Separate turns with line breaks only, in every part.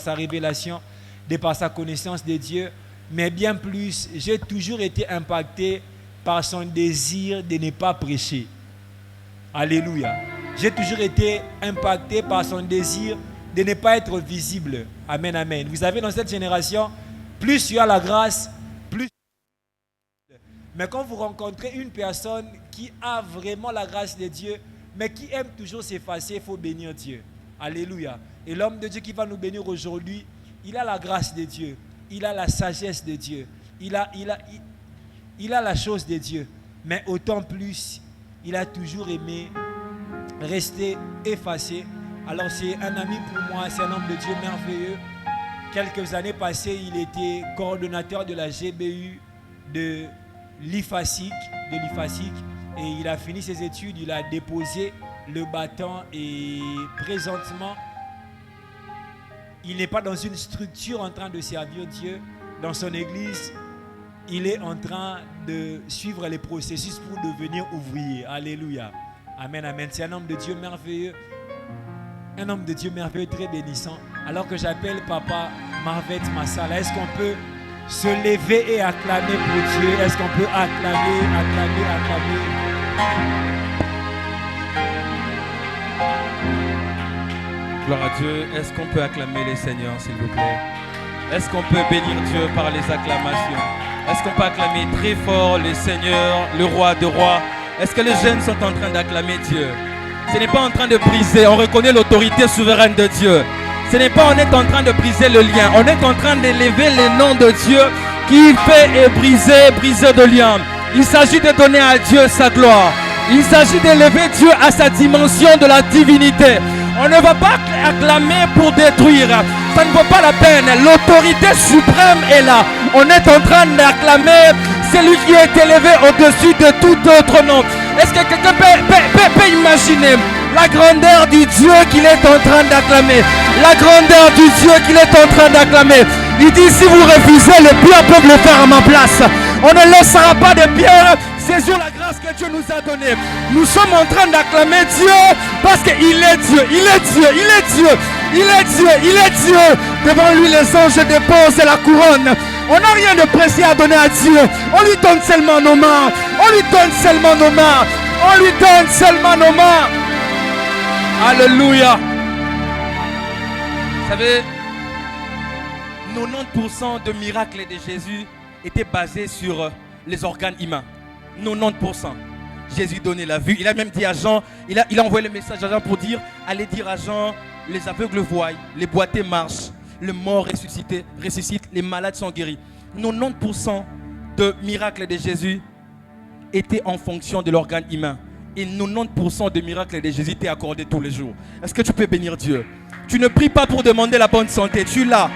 sa révélation, de par sa connaissance de Dieu, mais bien plus, j'ai toujours été impacté par son désir de ne pas prêcher. Alléluia. J'ai toujours été impacté par son désir de ne pas être visible. Amen, amen. Vous savez, dans cette génération, plus tu as la grâce, plus... Mais quand vous rencontrez une personne qui a vraiment la grâce de Dieu, mais qui aime toujours s'effacer, il faut bénir Dieu. Alléluia. Et l'homme de Dieu qui va nous bénir aujourd'hui, il a la grâce de Dieu. Il a la sagesse de Dieu. Il a la chose de Dieu. Mais autant plus, il a toujours aimé rester effacé. Alors c'est un ami pour moi, c'est un homme de Dieu merveilleux. Quelques années passées, il était coordonnateur de la GBU de l'IFASIC, et il a fini ses études, il a déposé le bâton et présentement, il n'est pas dans une structure en train de servir Dieu dans son église, il est en train de suivre les processus pour devenir ouvrier. Alléluia. Amen, amen. C'est un homme de Dieu merveilleux. Un homme de Dieu merveilleux, très bénissant. Alors que j'appelle Papa Marvet Massala, est-ce qu'on peut se lever et acclamer pour Dieu? Est-ce qu'on peut acclamer?
Gloire à Dieu. Est-ce qu'on peut acclamer les Seigneurs, s'il vous plaît? Est-ce qu'on peut bénir Dieu par les acclamations? Est-ce qu'on peut acclamer très fort le Seigneur, le roi de rois? Est-ce que les jeunes sont en train d'acclamer Dieu? Ce n'est pas en train de briser, on reconnaît l'autorité souveraine de Dieu. Ce n'est pas on est en train de briser le lien, on est en train d'élever le nom de Dieu qui fait et briser de liens. Il s'agit de donner à Dieu sa gloire. Il s'agit d'élever Dieu à sa dimension de la divinité. On ne va pas acclamer pour détruire. Ça ne vaut pas la peine. L'autorité suprême est là. On est en train d'acclamer celui qui est élevé au-dessus de tout autre nom. Est-ce que quelqu'un peut imaginer la grandeur du Dieu qu'il est en train d'acclamer? La grandeur du Dieu qu'il est en train d'acclamer. Il dit, si vous refusez, les pierres peuvent le faire à ma place. On ne laissera pas de pierres saisir la grâce que Dieu nous a donnée. Nous sommes en train d'acclamer Dieu parce qu'il est Dieu, il est Dieu, il est Dieu, il est Dieu, il est Dieu. Devant lui, les anges déposent la couronne. On n'a rien de précieux à donner à Dieu. On lui donne seulement nos mains. On lui donne seulement nos mains. On lui donne seulement nos mains. Alléluia. Vous savez, 90% de miracles de Jésus étaient basés sur les organes humains. 90%. Jésus donnait la vue. Il a même dit à Jean, il a envoyé le message à Jean pour dire, allez dire à Jean, les aveugles voient, les boiteux marchent, le mort ressuscite, les malades sont guéris. 90% de miracles de Jésus étaient en fonction de l'organe humain. Et 90% de miracles de Jésus étaient accordés tous les jours. Est-ce que tu peux bénir Dieu? Tu ne pries pas pour demander la bonne santé, tu l'as.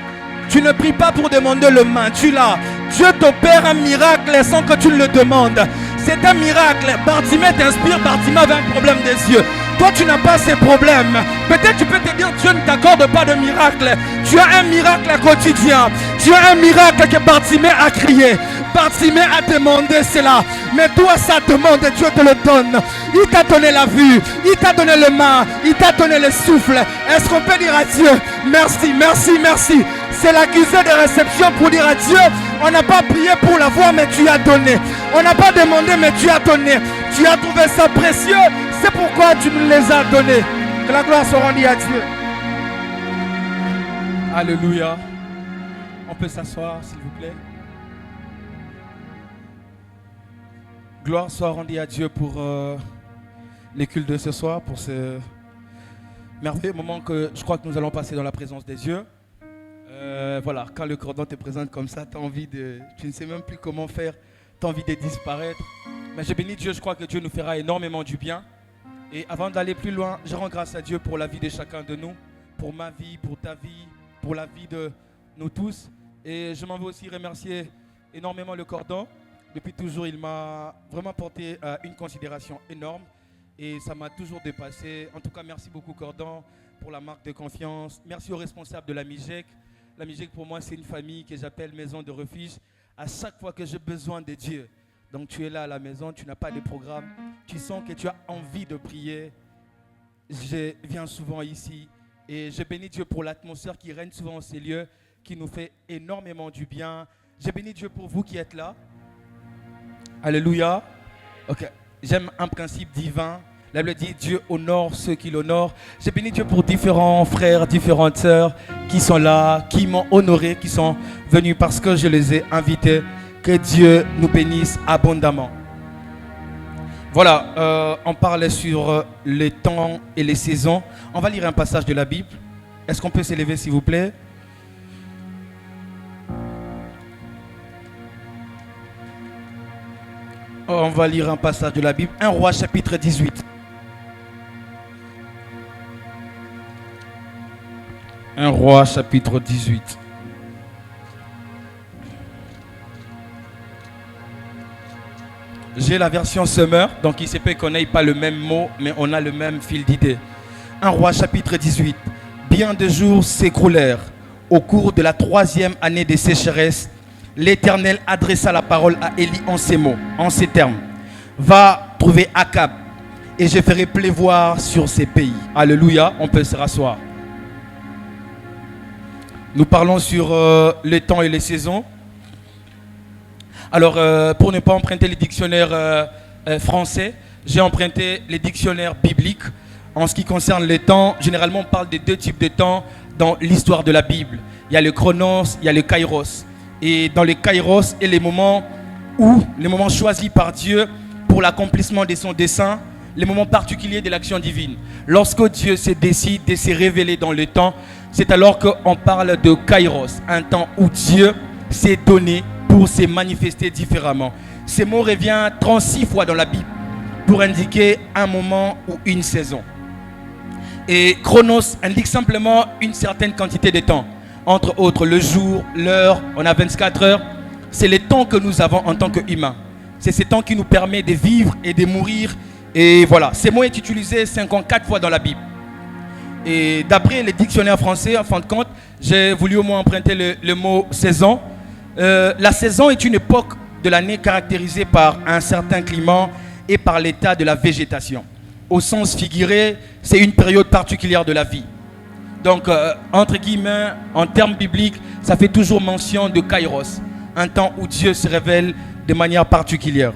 Tu ne pries pas pour demander le main, tu l'as. Dieu t'opère un miracle sans que tu le demandes. C'est un miracle. Bartimée t'inspire, Bartimée avait un problème des yeux. Toi, tu n'as pas ces problèmes. Peut-être tu peux te dire, Dieu ne t'accorde pas de miracle. Tu as un miracle quotidien. Tu as un miracle que Bartimée a crié. Bartimée a demandé cela. Mais toi, ça demande, Dieu te le donne. Il t'a donné la vue. Il t'a donné le main. Il t'a donné le souffle. Est-ce qu'on peut dire à Dieu, merci, merci, merci? C'est l'accusé de réception pour dire à Dieu, on n'a pas prié pour l'avoir, mais tu as donné. On n'a pas demandé, mais tu as donné. Tu as trouvé ça précieux. C'est pourquoi tu nous les as donnés. Que la gloire soit rendue à Dieu. Alléluia. On peut s'asseoir, s'il vous plaît. Gloire soit rendue à Dieu pour les cultes de ce soir, pour ce merveilleux moment que je crois que nous allons passer dans la présence des dieux. Voilà, quand le cordon te présente comme ça, tu ne sais même plus comment faire, tu as envie de disparaître. Mais je bénis Dieu, je crois que Dieu nous fera énormément du bien. Et avant d'aller plus loin, je rends grâce à Dieu pour la vie de chacun de nous, pour ma vie, pour ta vie, pour la vie de nous tous. Et je m'en veux aussi remercier énormément le cordon. Depuis toujours, il m'a vraiment porté une considération énorme et ça m'a toujours dépassé. En tout cas, merci beaucoup Cordon pour la marque de confiance. Merci aux responsables de la MIGEC. La MIGEC pour moi, c'est une famille que j'appelle maison de refuge à chaque fois que j'ai besoin de Dieu. Donc tu es là à la maison, tu n'as pas de programme, tu sens que tu as envie de prier. Je viens souvent ici Et je bénis Dieu pour l'atmosphère qui règne souvent en ces lieux, qui nous fait énormément du bien. Je bénis Dieu pour vous qui êtes là. Alléluia. Ok. J'aime un principe divin. La Bible dit Dieu honore ceux qui l'honorent. Je bénis Dieu pour différents frères, différentes sœurs qui sont là, qui m'ont honoré, qui sont venus parce que je les ai invités. Que Dieu nous bénisse abondamment. Voilà, on parlait sur les temps et les saisons. On va lire un passage de la Bible. Est-ce qu'on peut s'élever s'il vous plaît? On va lire un passage de la Bible. 1 Roi chapitre 18. 1 Roi chapitre 18. J'ai la version Summer, donc il se peut qu'on n'ait pas le même mot, mais on a le même fil d'idée. 1 Roi chapitre 18. Bien des jours s'écoulèrent. Au cours de la 3e année des sécheresses, l'Éternel adressa la parole à Élie en ces mots, en ces termes. Va trouver Akab et je ferai pleuvoir sur ces pays. Alléluia, on peut se rasseoir. Nous parlons sur les temps et les saisons. Alors, pour ne pas emprunter les dictionnaires français, j'ai emprunté les dictionnaires bibliques. En ce qui concerne les temps, généralement on parle de 2 types de temps dans l'histoire de la Bible. Il y a le chronos, il y a le kairos. Et dans le kairos, et les moments choisis par Dieu pour l'accomplissement de son dessein, les moments particuliers de l'action divine. Lorsque Dieu se décide de se révéler dans le temps, c'est alors qu'on parle de kairos, un temps où Dieu s'est donné pour se manifester différemment. Ce mot revient 36 fois dans la Bible pour indiquer un moment ou une saison. Et chronos indique simplement une certaine quantité de temps. Entre autres, le jour, l'heure, on a 24 heures. C'est le temps que nous avons en tant qu'humains. C'est ce temps qui nous permet de vivre et de mourir. Et voilà, ce mot est utilisé 54 fois dans la Bible. Et d'après les dictionnaires français, en fin de compte, j'ai voulu au moins emprunter le mot saison. La saison est une époque de l'année caractérisée par un certain climat et par l'état de la végétation. Au sens figuré, c'est une période particulière de la vie. Donc, entre guillemets, en termes bibliques, ça fait toujours mention de kairos, un temps où Dieu se révèle de manière particulière.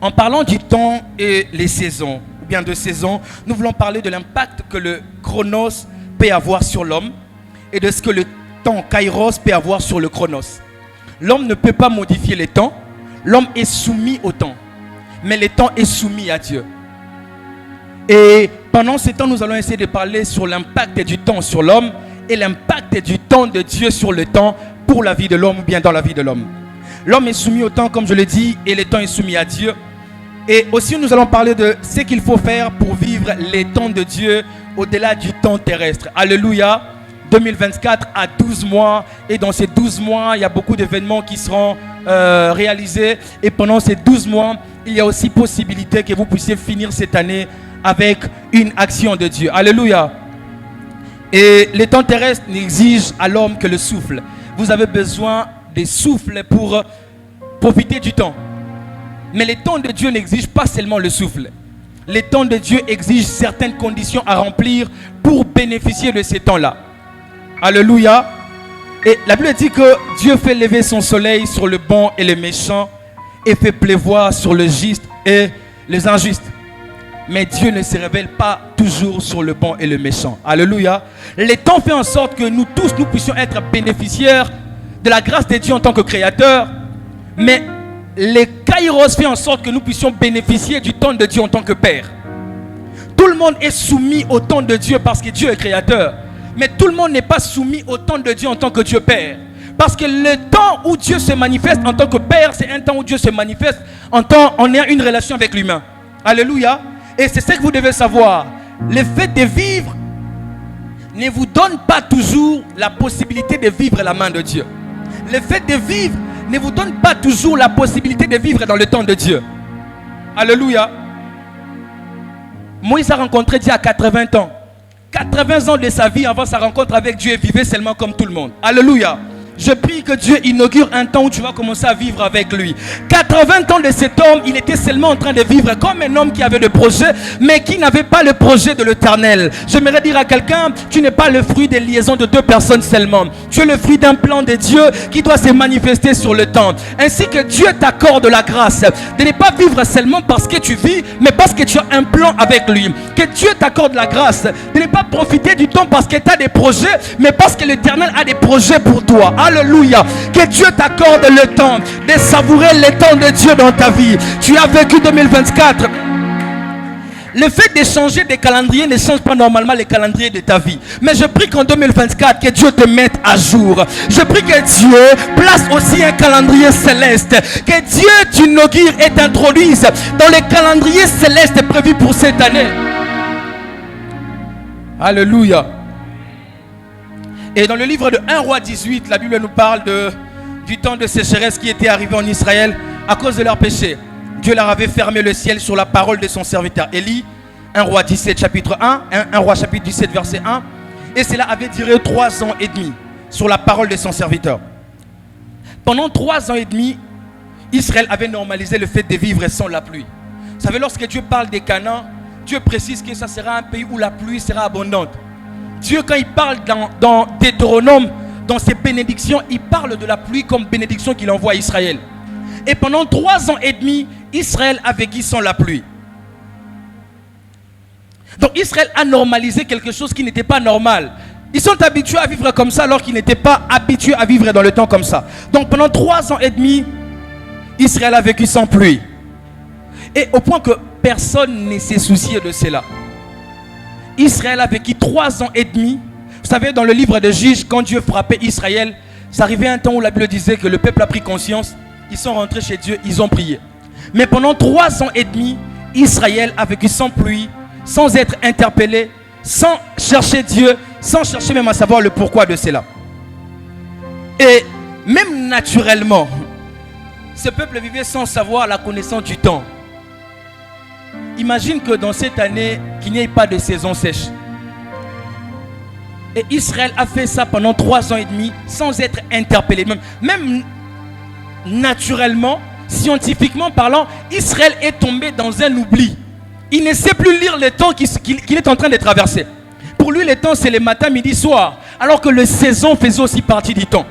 En parlant du temps et les saisons, ou bien de saisons, nous voulons parler de l'impact que le chronos peut avoir sur l'homme et de ce que le temps kairos peut avoir sur le chronos. L'homme ne peut pas modifier les temps, l'homme est soumis au temps, mais le temps est soumis à Dieu. Et pendant ce temps, nous allons essayer de parler sur l'impact du temps sur l'homme et l'impact du temps de Dieu sur le temps pour la vie de l'homme ou bien dans la vie de l'homme. L'homme est soumis au temps, comme je l'ai dit, et le temps est soumis à Dieu. Et aussi, nous allons parler de ce qu'il faut faire pour vivre les temps de Dieu au-delà du temps terrestre. Alléluia. 2024 à 12 mois. Et dans ces 12 mois, il y a beaucoup d'événements qui seront réalisés. Et pendant ces 12 mois, il y a aussi possibilité que vous puissiez finir cette année avec une action de Dieu. Alléluia. Et les temps terrestres n'exigent à l'homme que le souffle. Vous avez besoin de souffle pour profiter du temps. Mais les temps de Dieu n'exigent pas seulement le souffle. Les temps de Dieu exigent certaines conditions à remplir pour bénéficier de ces temps-là. Alléluia. Et la Bible dit que Dieu fait lever son soleil sur le bon et le méchant et fait pleuvoir sur le juste et les injustes. Mais Dieu ne se révèle pas toujours sur le bon et le méchant. Alléluia. Les temps font en sorte que nous tous, nous puissions être bénéficiaires de la grâce de Dieu en tant que créateur. Mais les kairos font en sorte que nous puissions bénéficier du temps de Dieu en tant que Père. Tout le monde est soumis au temps de Dieu parce que Dieu est créateur. Mais tout le monde n'est pas soumis au temps de Dieu en tant que Dieu Père. Parce que le temps où Dieu se manifeste en tant que Père, c'est un temps où Dieu se manifeste en ayant une relation avec l'humain. Alléluia. Et c'est ce que vous devez savoir. Le fait de vivre ne vous donne pas toujours la possibilité de vivre la main de Dieu. Le fait de vivre ne vous donne pas toujours la possibilité de vivre dans le temps de Dieu. Alléluia. Moïse a rencontré Dieu à 80 ans. 80 ans de sa vie avant sa rencontre avec Dieu, il vivait seulement comme tout le monde. Alléluia. Je prie que Dieu inaugure un temps où tu vas commencer à vivre avec lui. 80 ans de cet homme, il était seulement en train de vivre comme un homme qui avait le projet, mais qui n'avait pas le projet de l'Éternel. J'aimerais dire à quelqu'un, tu n'es pas le fruit des liaisons de deux personnes seulement. Tu es le fruit d'un plan de Dieu qui doit se manifester sur le temps. Ainsi que Dieu t'accorde la grâce de ne pas vivre seulement parce que tu vis, mais parce que tu as un plan avec lui. Que Dieu t'accorde la grâce de ne pas profiter du temps parce que tu as des projets, mais parce que l'Éternel a des projets pour toi. Alléluia. Que Dieu t'accorde le temps de savourer le temps de Dieu dans ta vie. Tu as vécu 2024. Le fait de changer de calendrier ne change pas normalement les calendriers de ta vie. Mais je prie qu'en 2024, que Dieu te mette à jour. Je prie que Dieu place aussi un calendrier céleste. Que Dieu t'inaugure et t'introduise dans les calendriers célestes prévus pour cette année. Alléluia. Et dans le livre de 1 Roi 18, la Bible nous parle du temps de sécheresse qui était arrivé en Israël à cause de leur péché. Dieu leur avait fermé le ciel sur la parole de son serviteur Élie. 1 Roi 17 chapitre 1, 1 Roi chapitre 17 verset 1. Et cela avait duré 3 ans et demi sur la parole de son serviteur. Pendant 3 ans et demi, Israël avait normalisé le fait de vivre sans la pluie. Vous savez, lorsque Dieu parle des Canaan, Dieu précise que ça sera un pays où la pluie sera abondante. Dieu, quand il parle dans Deutéronome, dans ses bénédictions, il parle de la pluie comme bénédiction qu'il envoie à Israël. Et pendant 3 ans et demi, Israël a vécu sans la pluie. Donc Israël a normalisé quelque chose qui n'était pas normal. Ils sont habitués à vivre comme ça alors qu'ils n'étaient pas habitués à vivre dans le temps comme ça. Donc pendant 3 ans et demi, Israël a vécu sans pluie. Et au point que personne ne s'est soucié de cela. Israël a vécu 3 ans et demi. Vous savez, dans le livre de Juges, quand Dieu frappait Israël, ça arrivait un temps où la Bible disait que le peuple a pris conscience. Ils sont rentrés chez Dieu, ils ont prié. Mais pendant 3 ans et demi, Israël a vécu sans pluie, sans être interpellé, sans chercher Dieu, sans chercher même à savoir le pourquoi de cela. Et même naturellement, ce peuple vivait sans savoir la connaissance du temps. Imagine que dans cette année, qu'il n'y ait pas de saison sèche. Et Israël a fait ça pendant 3 ans et demi sans être interpellé. Même naturellement, scientifiquement parlant, Israël est tombé dans un oubli. Il ne sait plus lire le temps qu'il est en train de traverser. Pour lui, le temps, c'est le matin, midi, soir. Alors que les saisons faisaient aussi partie du temps.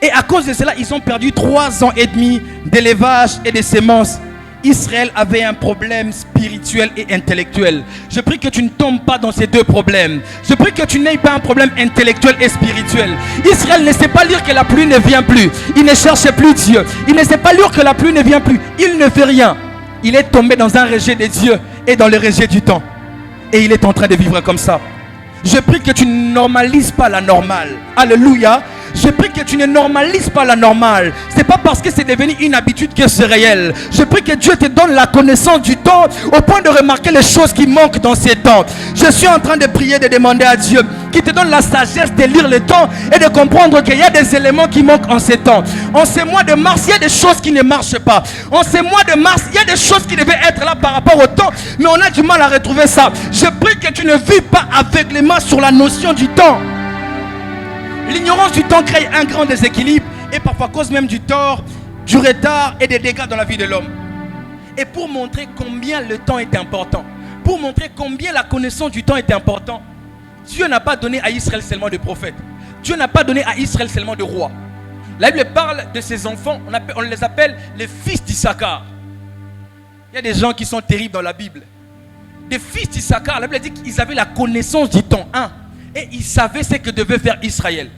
Et à cause de cela, ils ont perdu 3 ans et demi d'élevage et de semences. Israël avait un problème spirituel et intellectuel. Je prie que tu ne tombes pas dans ces deux problèmes. Je prie que tu n'aies pas un problème intellectuel et spirituel. Israël ne sait pas lire que la pluie ne vient plus. Il ne cherche plus Dieu. Il ne sait pas lire que la pluie ne vient plus. Il ne fait rien. Il est tombé dans un rejet de Dieu et dans le rejet du temps. Et il est en train de vivre comme ça. Je prie que tu ne normalises pas la normale. Alléluia. Je prie que tu ne normalises pas la normale. Ce n'est pas parce que c'est devenu une habitude que c'est réel. Je prie que Dieu te donne la connaissance du temps au point de remarquer les choses qui manquent dans ces temps. Je suis en train de prier, de demander à Dieu qui te donne la sagesse de lire le temps et de comprendre qu'il y a des éléments qui manquent en ces temps. En ces mois de mars, il y a des choses qui ne marchent pas. En ces mois de mars, il y a des choses qui devaient être là par rapport au temps, mais on a du mal à retrouver ça. Je prie que tu ne vis pas aveuglément sur la notion du temps. L'ignorance du temps crée un grand déséquilibre et parfois cause même du tort, du retard et des dégâts dans la vie de l'homme. Et pour montrer combien le temps est important, pour montrer combien la connaissance du temps est important, Dieu n'a pas donné à Israël seulement de prophètes. Dieu n'a pas donné à Israël seulement de rois. La Bible parle de ses enfants, on les appelle les fils d'Issachar. Il y a des gens qui sont terribles dans la Bible. Des fils d'Issachar, la Bible dit qu'ils avaient la connaissance du temps. Et ils savaient ce que devait faire Israël.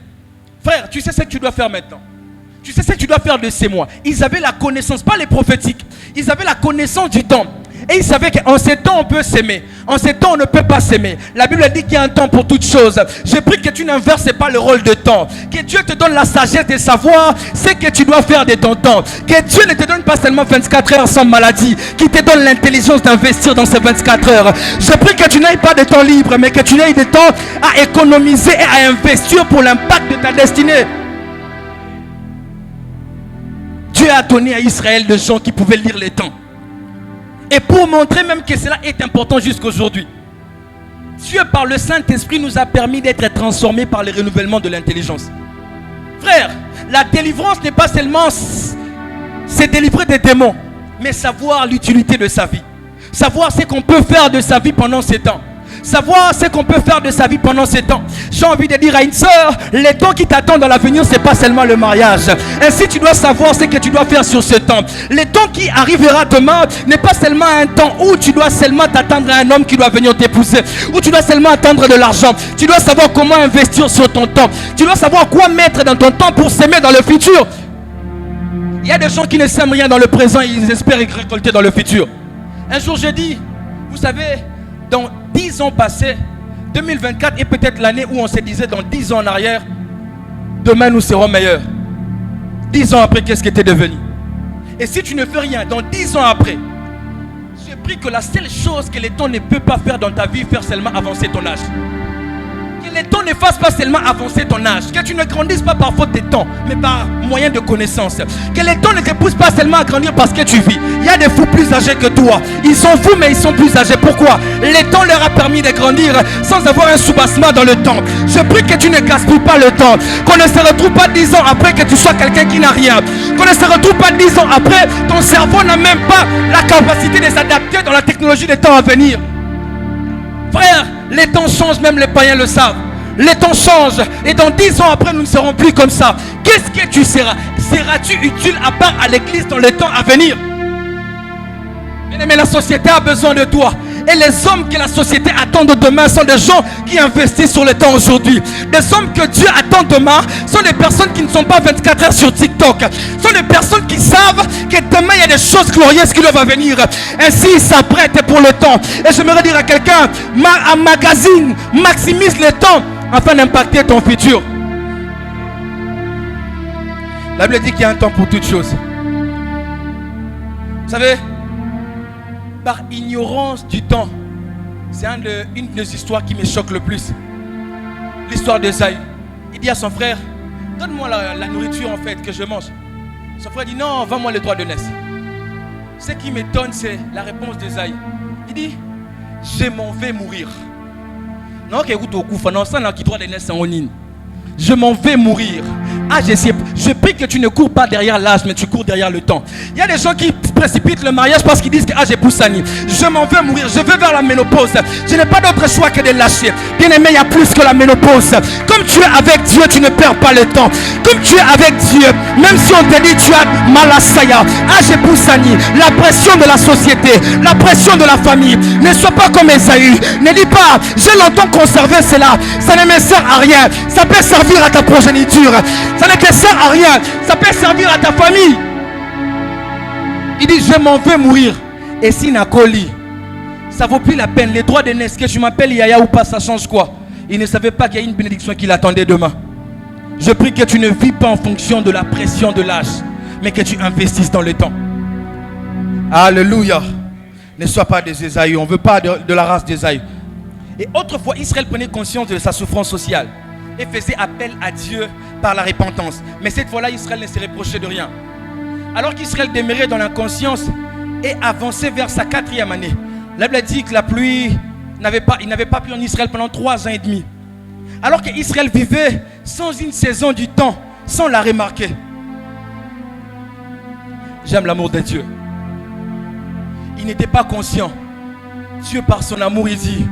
Frère, tu sais ce que tu dois faire maintenant. Tu sais ce que tu dois faire de ces mois. Ils avaient la connaissance, pas les prophétiques. Ils avaient la connaissance du temps. Et ils savaient qu'en ces temps on peut s'aimer. En ces temps on ne peut pas s'aimer. La Bible dit qu'il y a un temps pour toutes choses. Je prie que tu n'inverses pas le rôle de temps. Que Dieu te donne la sagesse de savoir ce que tu dois faire de ton temps. Que Dieu ne te donne pas seulement 24 heures sans maladie. Qu'il te donne l'intelligence d'investir dans ces 24 heures. Je prie que tu n'aies pas de temps libre, mais que tu aies de temps à économiser et à investir pour l'impact de ta destinée. Dieu a donné à Israël des gens qui pouvaient lire les temps. Et pour montrer même que cela est important jusqu'aujourd'hui, Dieu par le Saint-Esprit nous a permis d'être transformés par le renouvellement de l'intelligence. Frère, la délivrance n'est pas seulement se délivrer des démons, mais savoir l'utilité de sa vie. Savoir ce qu'on peut faire de sa vie pendant ces temps. Savoir ce qu'on peut faire de sa vie pendant ces temps. J'ai envie de dire à une sœur, les temps qui t'attendent dans l'avenir, c'est pas seulement le mariage. Ainsi, tu dois savoir ce que tu dois faire sur ce temps. Les temps qui arrivera demain n'est pas seulement un temps où tu dois seulement t'attendre à un homme qui doit venir t'épouser, où tu dois seulement attendre de l'argent. Tu dois savoir comment investir sur ton temps. Tu dois savoir quoi mettre dans ton temps pour s'aimer dans le futur. Il y a des gens qui ne sèment rien dans le présent et ils espèrent récolter dans le futur. Un jour, j'ai dit, vous savez, dans 10 ans passés, 2024 est peut-être l'année où on se disait dans 10 ans en arrière, demain nous serons meilleurs. 10 ans après, qu'est-ce qui était devenu? Et si tu ne fais rien, dans 10 ans après, j'ai pris que la seule chose que le temps ne peut pas faire dans ta vie, faire seulement avancer ton âge. Que le temps ne fasse pas seulement avancer ton âge. Que tu ne grandisses pas par faute de temps, mais par moyen de connaissance. Que le temps ne te pousse pas seulement à grandir parce que tu vis. Il y a des fous plus âgés que toi. Ils sont fous mais ils sont plus âgés. Pourquoi? Le temps leur a permis de grandir sans avoir un soubassement dans le temps. Je prie que tu ne gaspilles pas le temps. Qu'on ne se retrouve pas 10 ans après que tu sois quelqu'un qui n'a rien. Qu'on ne se retrouve pas 10 ans après, ton cerveau n'a même pas la capacité de s'adapter dans la technologie des temps à venir. Frère, les temps changent, même les païens le savent. Les temps changent et dans 10 ans après, nous ne serons plus comme ça. Qu'est-ce que tu seras? Seras-tu utile à part à l'église dans les temps à venir? Mais la société a besoin de toi. Et les hommes que la société attend de demain sont des gens qui investissent sur le temps aujourd'hui. Des hommes que Dieu attend demain sont des personnes qui ne sont pas 24 heures sur TikTok. Sont des personnes qui savent que demain il y a des choses glorieuses qui doivent venir. Ainsi ils s'apprêtent pour le temps. Et j'aimerais dire à quelqu'un, magazine, maximise le temps afin d'impacter ton futur. La Bible dit qu'il y a un temps pour toutes choses. Vous savez, par ignorance du temps, c'est une des histoires qui me choque le plus. L'histoire d'Esaïe. Il dit à son frère, donne-moi la nourriture en fait que je mange. Son frère dit non, vends-moi les droits de naissance. Ce qui m'étonne, c'est la réponse d'Esaïe. Il dit, je m'en vais mourir. Non, droit de naissance en ligne. Je m'en vais mourir. Ah, je prie que tu ne cours pas derrière l'âge, mais tu cours derrière le temps. Il y a des gens qui précipitent le mariage parce qu'ils disent que j'ai poussani. Je m'en vais mourir, je vais vers la ménopause. Je n'ai pas d'autre choix que de lâcher. Bien aimé, il y a plus que la ménopause. Comme tu es avec Dieu, tu ne perds pas le temps. Comme tu es avec Dieu, même si on te dit tu as malasaya, j'ai poussani, la pression de la société, la pression de la famille. Ne sois pas comme Esaïe. Ne dis pas, j'ai longtemps conservé cela. Ça ne me sert à rien. Ça peut servir à ta progéniture. Ça ne te sert à rien. Ça peut servir à ta famille. Il dit, je m'en vais mourir. Et si Nakoli, ça vaut plus la peine. Les droits de naissance, que je m'appelle Yaya ou pas, ça change quoi? Il ne savait pas qu'il y a une bénédiction qui l'attendait demain. Je prie que tu ne vis pas en fonction de la pression de l'âge, mais que tu investisses dans le temps. Alléluia. Ne sois pas des Ésaïe. On ne veut pas de la race d'Ésaïe. Et autrefois, Israël prenait conscience de sa souffrance sociale et faisait appel à Dieu par la repentance. Mais cette fois-là, Israël ne se reprochait de rien. Alors qu'Israël demeurait dans l'inconscience et avançait vers sa 4e année, la Bible dit que la pluie n'avait pas plu en Israël pendant 3 ans et demi. Alors qu'Israël vivait sans une saison du temps, sans la remarquer. J'aime l'amour de Dieu. Il n'était pas conscient. Dieu, par son amour, il dit,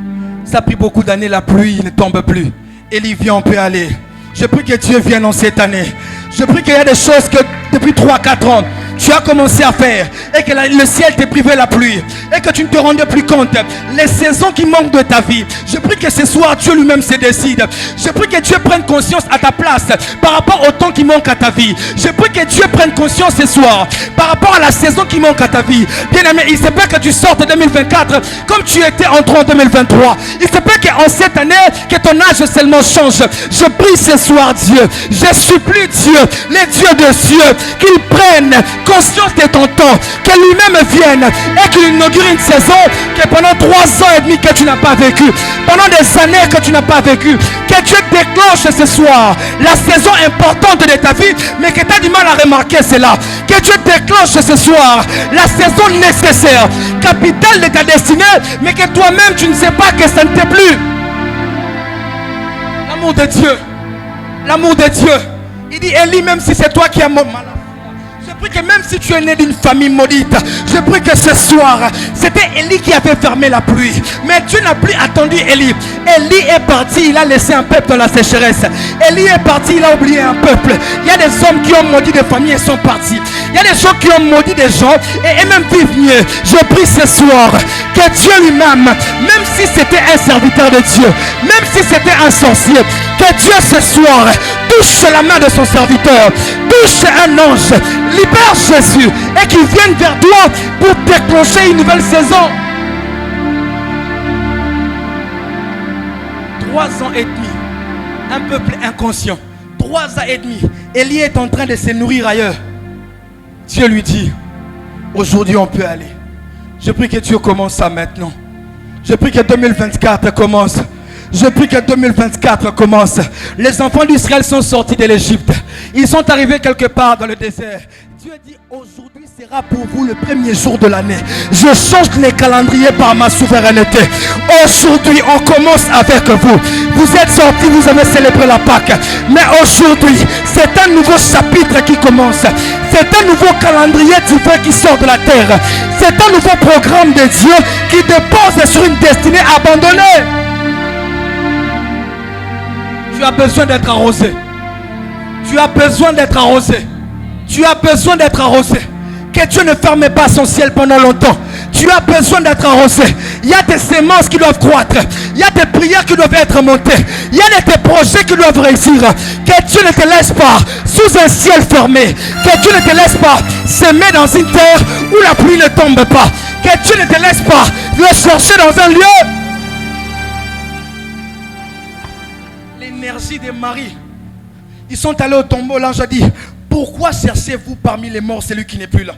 ça a pris beaucoup d'années, la pluie ne tombe plus. Et l'hiver, on peut aller. Je prie que Dieu vienne en cette année. Je prie qu'il y a des choses que depuis 3-4 ans, tu as commencé à faire et que le ciel t'est privé la pluie et que tu ne te rendais plus compte. Les saisons qui manquent de ta vie, je prie que ce soir Dieu lui-même se décide. Je prie que Dieu prenne conscience à ta place par rapport au temps qui manque à ta vie. Je prie que Dieu prenne conscience ce soir par rapport à la saison qui manque à ta vie. Bien aimé, il se peut que tu sortes 2024 comme tu étais entré en 2023. Il se peut qu'en cette année, que ton âge seulement change. Je prie ce soir Dieu, je supplie Dieu, les dieux de cieux, qu'il prenne conscience de ton temps, que lui-même vienne et qu'il inaugure une saison que pendant 3 ans et demi que tu n'as pas vécu, pendant des années que tu n'as pas vécu, que Dieu déclenche ce soir la saison importante de ta vie, mais que tu as du mal à remarquer cela. Que Dieu déclenche ce soir la saison nécessaire, capitale de ta destinée, mais que toi-même tu ne sais pas que ça ne t'est plus. L'amour de Dieu, l'amour de Dieu.
Il dit, Élie, même si c'est toi qui as mon malade, je prie que même si tu es né d'une famille maudite, je prie que ce soir, c'était Élie qui avait fermé la pluie. Mais Dieu n'a plus attendu Élie. Élie est parti, il a laissé un peuple dans la sécheresse. Élie est parti, il a oublié un peuple. Il y a des hommes qui ont maudit des familles et sont partis. Il y a des gens qui ont maudit des gens et même vivent mieux. Je prie ce soir que Dieu lui-même, même si c'était un serviteur de Dieu, même si c'était un sorcier, que Dieu ce soir touche la main de son serviteur, touche un ange, libère Jésus et qu'il vienne vers toi pour déclencher une nouvelle saison. 3 ans et demi, un peuple inconscient. 3 ans et demi, Élie est en train de se nourrir ailleurs. Dieu lui dit, aujourd'hui on peut aller. Je prie que Dieu commence ça maintenant. Je prie que 2024 commence. Je prie que 2024 commence. Les enfants d'Israël sont sortis de l'Égypte. Ils sont arrivés quelque part dans le désert. Dieu dit, aujourd'hui sera pour vous le premier jour de l'année. Je change les calendriers par ma souveraineté. Aujourd'hui, on commence avec vous. Vous êtes sortis, vous avez célébré la Pâque. Mais aujourd'hui, c'est un nouveau chapitre qui commence. C'est un nouveau calendrier divin qui sort de la terre. C'est un nouveau programme de Dieu qui dépose sur une destinée abandonnée. Tu as besoin d'être arrosé. Tu as besoin d'être arrosé. Tu as besoin d'être arrosé. Que Dieu ne ferme pas son ciel pendant longtemps. Tu as besoin d'être arrosé. Il y a des semences qui doivent croître. Il y a des prières qui doivent être montées. Il y a des projets qui doivent réussir. Que Dieu ne te laisse pas sous un ciel fermé. Que Dieu ne te laisse pas s'aimer dans une terre où la pluie ne tombe pas. Que Dieu ne te laisse pas le chercher dans un lieu. L'énergie des maris. Ils sont allés au tombeau. L'ange a dit, pourquoi cherchez-vous parmi les morts celui qui n'est plus là?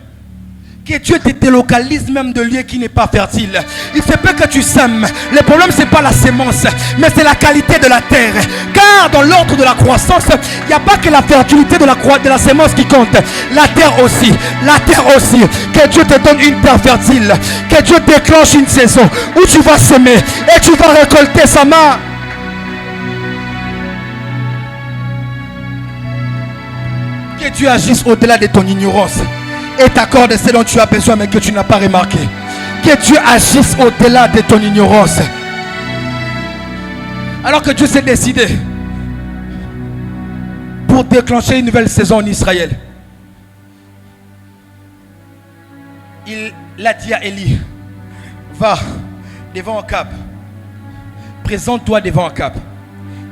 Que Dieu te délocalise même de lieux qui n'est pas fertile. Il se peut que tu sèmes. Le problème c'est pas la sémence, mais c'est la qualité de la terre. Car dans l'ordre de la croissance, il n'y a pas que la fertilité de la sémence qui compte. La terre aussi. La terre aussi. Que Dieu te donne une terre fertile. Que Dieu déclenche une saison où tu vas semer et tu vas récolter sa main. Que Dieu agisse au-delà de ton ignorance et t'accorde ce dont tu as besoin mais que tu n'as pas remarqué. Que Dieu agisse au-delà de ton ignorance. Alors que Dieu s'est décidé pour déclencher une nouvelle saison en Israël, il a dit à Élie, va devant Akab, présente-toi devant Akab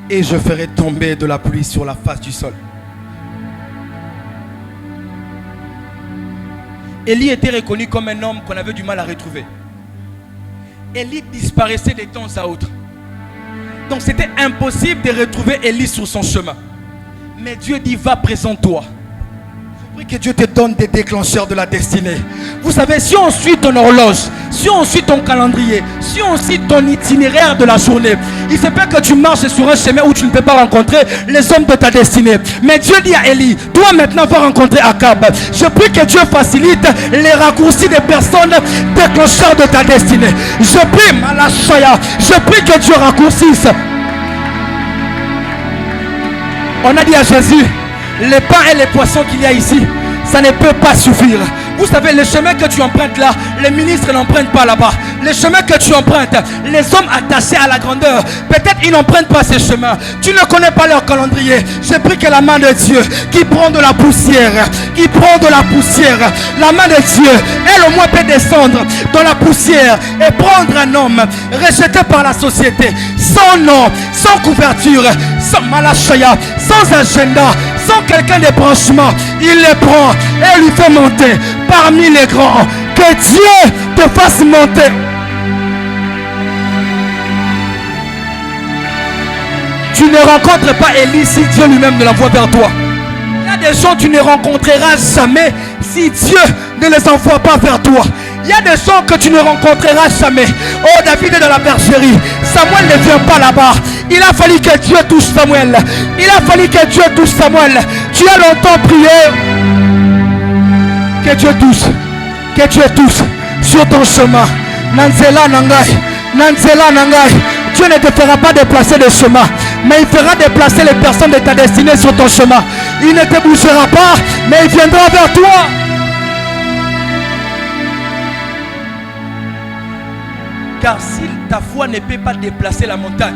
et je ferai tomber de la pluie sur la face du sol. Élie était reconnu comme un homme qu'on avait du mal à retrouver. Élie disparaissait de temps à autre. Donc c'était impossible de retrouver Élie sur son chemin. Mais Dieu dit, va, présente-toi. Je prie que Dieu te donne des déclencheurs de la destinée. Vous savez, si on suit ton horloge, si on suit ton calendrier, si on suit ton itinéraire de la journée, il se peut que tu marches sur un chemin où tu ne peux pas rencontrer les hommes de ta destinée. Mais Dieu dit à Élie, toi maintenant va rencontrer Akab. Je prie que Dieu facilite les raccourcis des personnes déclencheurs de ta destinée. Je prie, Malachaya, je prie que Dieu raccourcisse. On a dit à Jésus, les pains et les poissons qu'il y a ici, ça ne peut pas suffire. Vous savez, le chemin que tu empruntes là, les ministres n'empruntent pas là-bas. Le chemin que tu empruntes, les hommes attachés à la grandeur, peut-être ils n'empruntent pas ces chemins. Tu ne connais pas leur calendrier. Je prie que la main de Dieu qui prend de la poussière, la main de Dieu, elle au moins peut descendre dans la poussière et prendre un homme rejeté par la société, sans nom, sans couverture, sans malachaya, sans agenda, sans quelqu'un de branchement. Il le prend et lui fait monter parmi les grands. Que Dieu te fasse monter. Tu ne rencontres pas Élie si Dieu lui-même ne l'envoie vers toi. Il y a des gens que tu ne rencontreras jamais si Dieu ne les envoie pas vers toi. Il y a des gens que tu ne rencontreras jamais. Oh, David est dans la bergerie. Samuel ne vient pas là-bas. Il a fallu que Dieu touche Samuel. Tu as longtemps prié. Que Dieu touche sur ton chemin. Nansela Nangai. Dieu ne te fera pas déplacer de chemin. mais il fera déplacer les personnes de ta destinée sur ton chemin. Il ne te bougera pas, mais il viendra vers toi. Car si ta foi ne peut pas déplacer la montagne,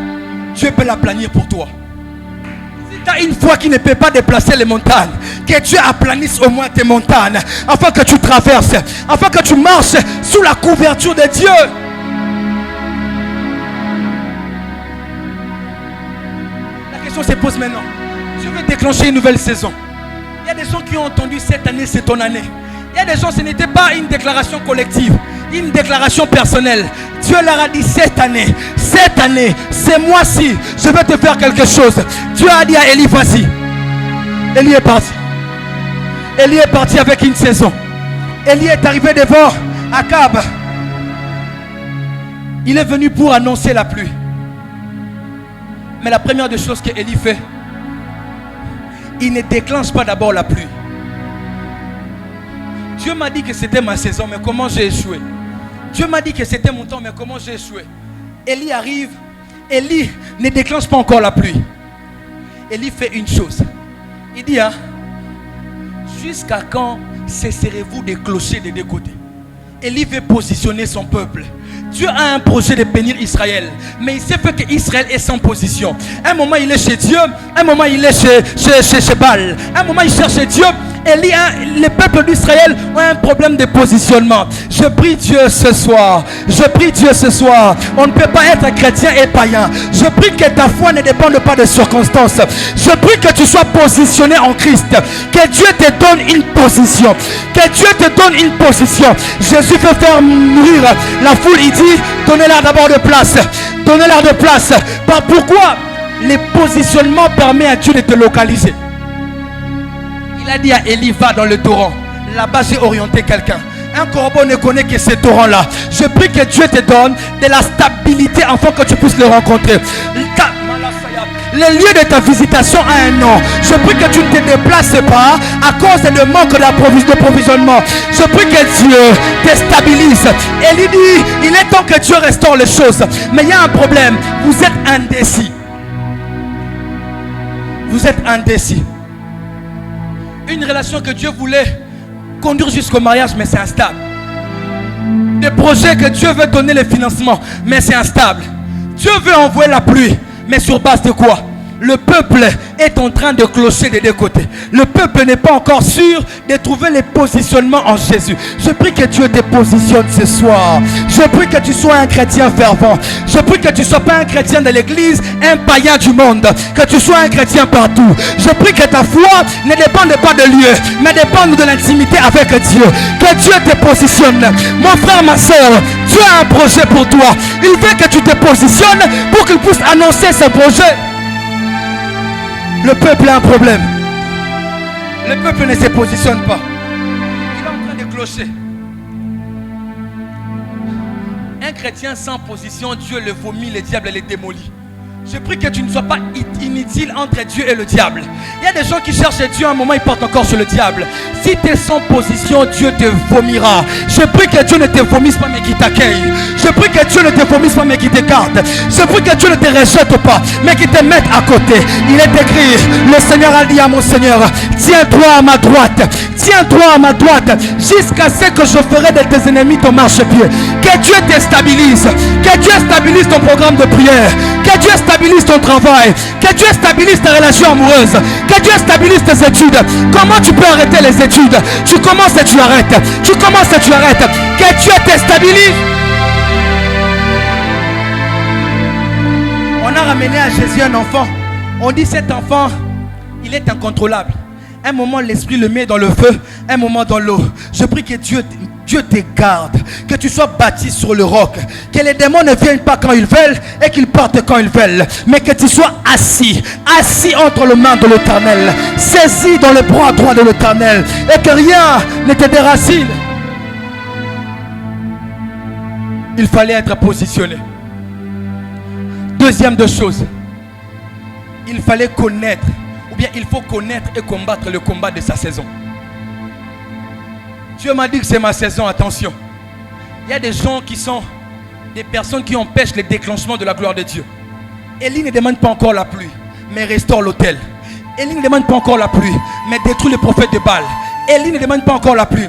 Dieu peut la planir pour toi. Si tu as une foi qui ne peut pas déplacer les montagnes, que Dieu aplanisse au moins tes montagnes, afin que tu traverses, afin que tu marches sous la couverture de Dieu. La question se pose maintenant. Dieu veut déclencher une nouvelle saison. Il y a des gens qui ont entendu cette année, c'est ton année. Il y a des gens, ce n'était pas une déclaration collective, une déclaration personnelle. Dieu leur a dit cette année, ce mois-ci, je vais te faire quelque chose. Dieu a dit à Élie, voici. Élie est parti. Élie est parti avec une saison. Élie est arrivé devant Akab. Il est venu pour annoncer la pluie. Mais la première des choses que Élie fait, il ne déclenche pas d'abord la pluie. Dieu m'a dit que c'était ma saison, mais comment j'ai échoué? Dieu m'a dit que c'était mon temps, mais comment j'ai échoué? Élie arrive, Élie ne déclenche pas encore la pluie. Élie fait une chose. Il dit, jusqu'à quand cesserez-vous de clocher des deux côtés? Élie veut positionner son peuple. Dieu a un projet de bénir Israël, mais il sait que Israël est sans position. Un moment il est chez Dieu, un moment il est chez Baal, un moment il cherche Dieu. Les peuples d'Israël ont un problème de positionnement. Je prie Dieu ce soir. On ne peut pas être chrétien et païen. Je prie que ta foi ne dépende pas des circonstances. Je prie que tu sois positionné en Christ. Que Dieu te donne une position. Jésus veut faire mourir la foule. Il dit, donnez-leur d'abord de place. Pourquoi? Le positionnement permet à Dieu de te localiser. Il a dit à Élie, va dans le torrent. Là-bas, j'ai orienté quelqu'un. Un corbeau ne connaît que ce torrent-là. Je prie que Dieu te donne de la stabilité afin que tu puisses le rencontrer. Le lieu de ta visitation a un nom. Je prie que tu ne te déplaces pas à cause de manque d'approvisionnement. Je prie que Dieu te stabilise. Élie dit, il est temps que Dieu restaure les choses. Mais il y a un problème. Vous êtes indécis. Une relation que Dieu voulait conduire jusqu'au mariage, mais c'est instable. Des projets que Dieu veut donner le financement, mais c'est instable. Dieu veut envoyer la pluie, mais sur base de quoi? Le peuple est en train de clocher des deux côtés. Le peuple n'est pas encore sûr de trouver les positionnements en Jésus. Je prie que Dieu te positionne ce soir. Je prie que tu sois un chrétien fervent. Je prie que tu ne sois pas un chrétien de l'église, un païen du monde. Que tu sois un chrétien partout. Je prie que ta foi ne dépende pas de lieu, mais dépende de l'intimité avec Dieu. Que Dieu te positionne. Mon frère, ma soeur, Dieu a un projet pour toi. Il veut que tu te positionnes pour qu'il puisse annoncer ce projet. Le peuple a un problème. Le peuple ne se positionne pas. Il est en train de clocher. Un chrétien sans position, Dieu le vomit, le diable le démolit. Je prie que tu ne sois pas inutile entre Dieu et le diable. Il y a des gens qui cherchent Dieu, à un moment ils portent encore sur le diable. Si tu es sans position, Dieu te vomira. Je prie que Dieu ne te vomisse pas mais qu'il t'accueille. Je prie que Dieu ne te vomisse pas mais qu'il te garde. Je prie que Dieu ne te rejette pas mais qu'il te mette à côté. Il est écrit, le Seigneur a dit à mon Seigneur, tiens-toi à ma droite, jusqu'à ce que je ferai de tes ennemis ton marchepied. Que Dieu te stabilise. Que Dieu stabilise ton programme de prière. Que Dieu stabilise ton travail. Que Dieu stabilise ta relation amoureuse. Que Dieu stabilise tes études. Comment tu peux arrêter les études? Tu commences et tu arrêtes. Que Dieu te stabilise. On a ramené à Jésus un enfant. On dit cet enfant, il est incontrôlable. Un moment l'esprit le met dans le feu, un moment dans l'eau. Je prie que Dieu te garde, que tu sois bâti sur le roc, que les démons ne viennent pas quand ils veulent et qu'ils partent quand ils veulent, mais que tu sois assis entre les mains de l'Éternel, saisi dans le bras droit de l'Éternel, et que rien ne te déracine. Il fallait être positionné. Deuxième de choses, il fallait connaître, ou bien il faut connaître et combattre le combat de sa saison. Dieu m'a dit que c'est ma saison, attention. Il y a des gens qui sont des personnes qui empêchent le déclenchement de la gloire de Dieu. Élie ne demande pas encore la pluie, mais restaure l'autel. Élie ne demande pas encore la pluie, mais détruit les prophètes de Baal. Élie ne demande pas encore la pluie.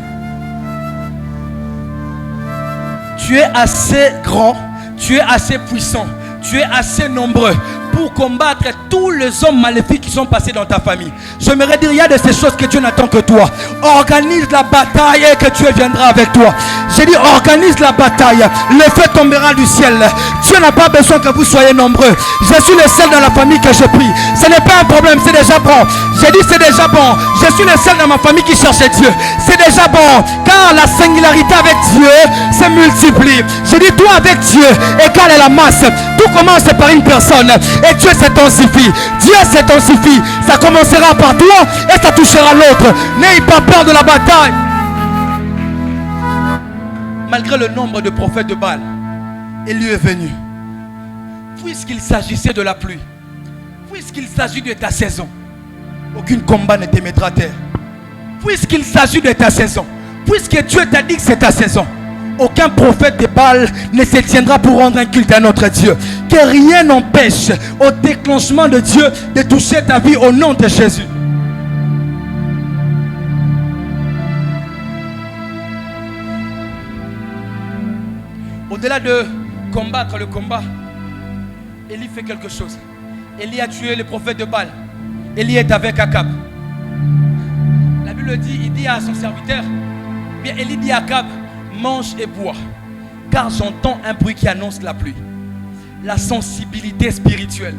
Tu es assez grand, tu es assez puissant, tu es assez nombreux pour combattre tous les hommes maléfiques qui sont passés dans ta famille. J'aimerais dire, il y a de ces choses que Dieu n'attend que toi. Organise la bataille et que Dieu viendra avec toi. J'ai dit, organise la bataille. Le feu tombera du ciel. Dieu n'a pas besoin que vous soyez nombreux. Je suis le seul dans la famille que je prie. Ce n'est pas un problème, c'est déjà bon. J'ai dit, c'est déjà bon. Je suis le seul dans ma famille qui cherchait Dieu. C'est déjà bon. Car la singularité avec Dieu se multiplie. J'ai dit, toi avec Dieu égale la masse. Tout commence par une personne. Et Dieu s'intensifie. Dieu s'intensifie. Ça commencera par toi et ça touchera l'autre. N'ayez pas peur de la bataille. Malgré le nombre de prophètes de Baal, Élie est venu. Puisqu'il s'agissait de la pluie, puisqu'il s'agit de ta saison, aucun combat ne te mettra à terre. Puisqu'il s'agit de ta saison, puisque Dieu t'a dit que c'est ta saison, aucun prophète de Baal ne se tiendra pour rendre un culte à notre Dieu. Que rien n'empêche au déclenchement de Dieu de toucher ta vie au nom de Jésus. Au-delà de combattre le combat, Élie fait quelque chose. Élie a tué le prophète de Baal. Élie est avec Akab. La Bible dit, il dit à son serviteur, bien Élie dit à Akab, mange et bois, car j'entends un bruit qui annonce la pluie. La sensibilité spirituelle.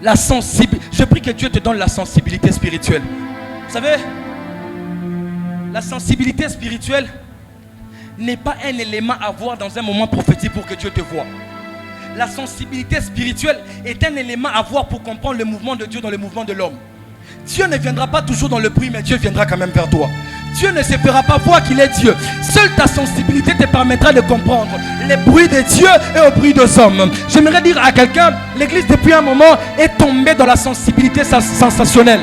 Je prie que Dieu te donne la sensibilité spirituelle. Vous savez, la sensibilité spirituelle n'est pas un élément à voir dans un moment prophétique pour que Dieu te voie. La sensibilité spirituelle est un élément à voir pour comprendre le mouvement de Dieu dans le mouvement de l'homme. Dieu ne viendra pas toujours dans le bruit, mais Dieu viendra quand même vers toi. Dieu ne se fera pas voir qu'il est Dieu. Seule ta sensibilité te permettra de comprendre les bruits de Dieu et au bruit des hommes. J'aimerais dire à quelqu'un, l'église depuis un moment est tombée dans la sensibilité sensationnelle.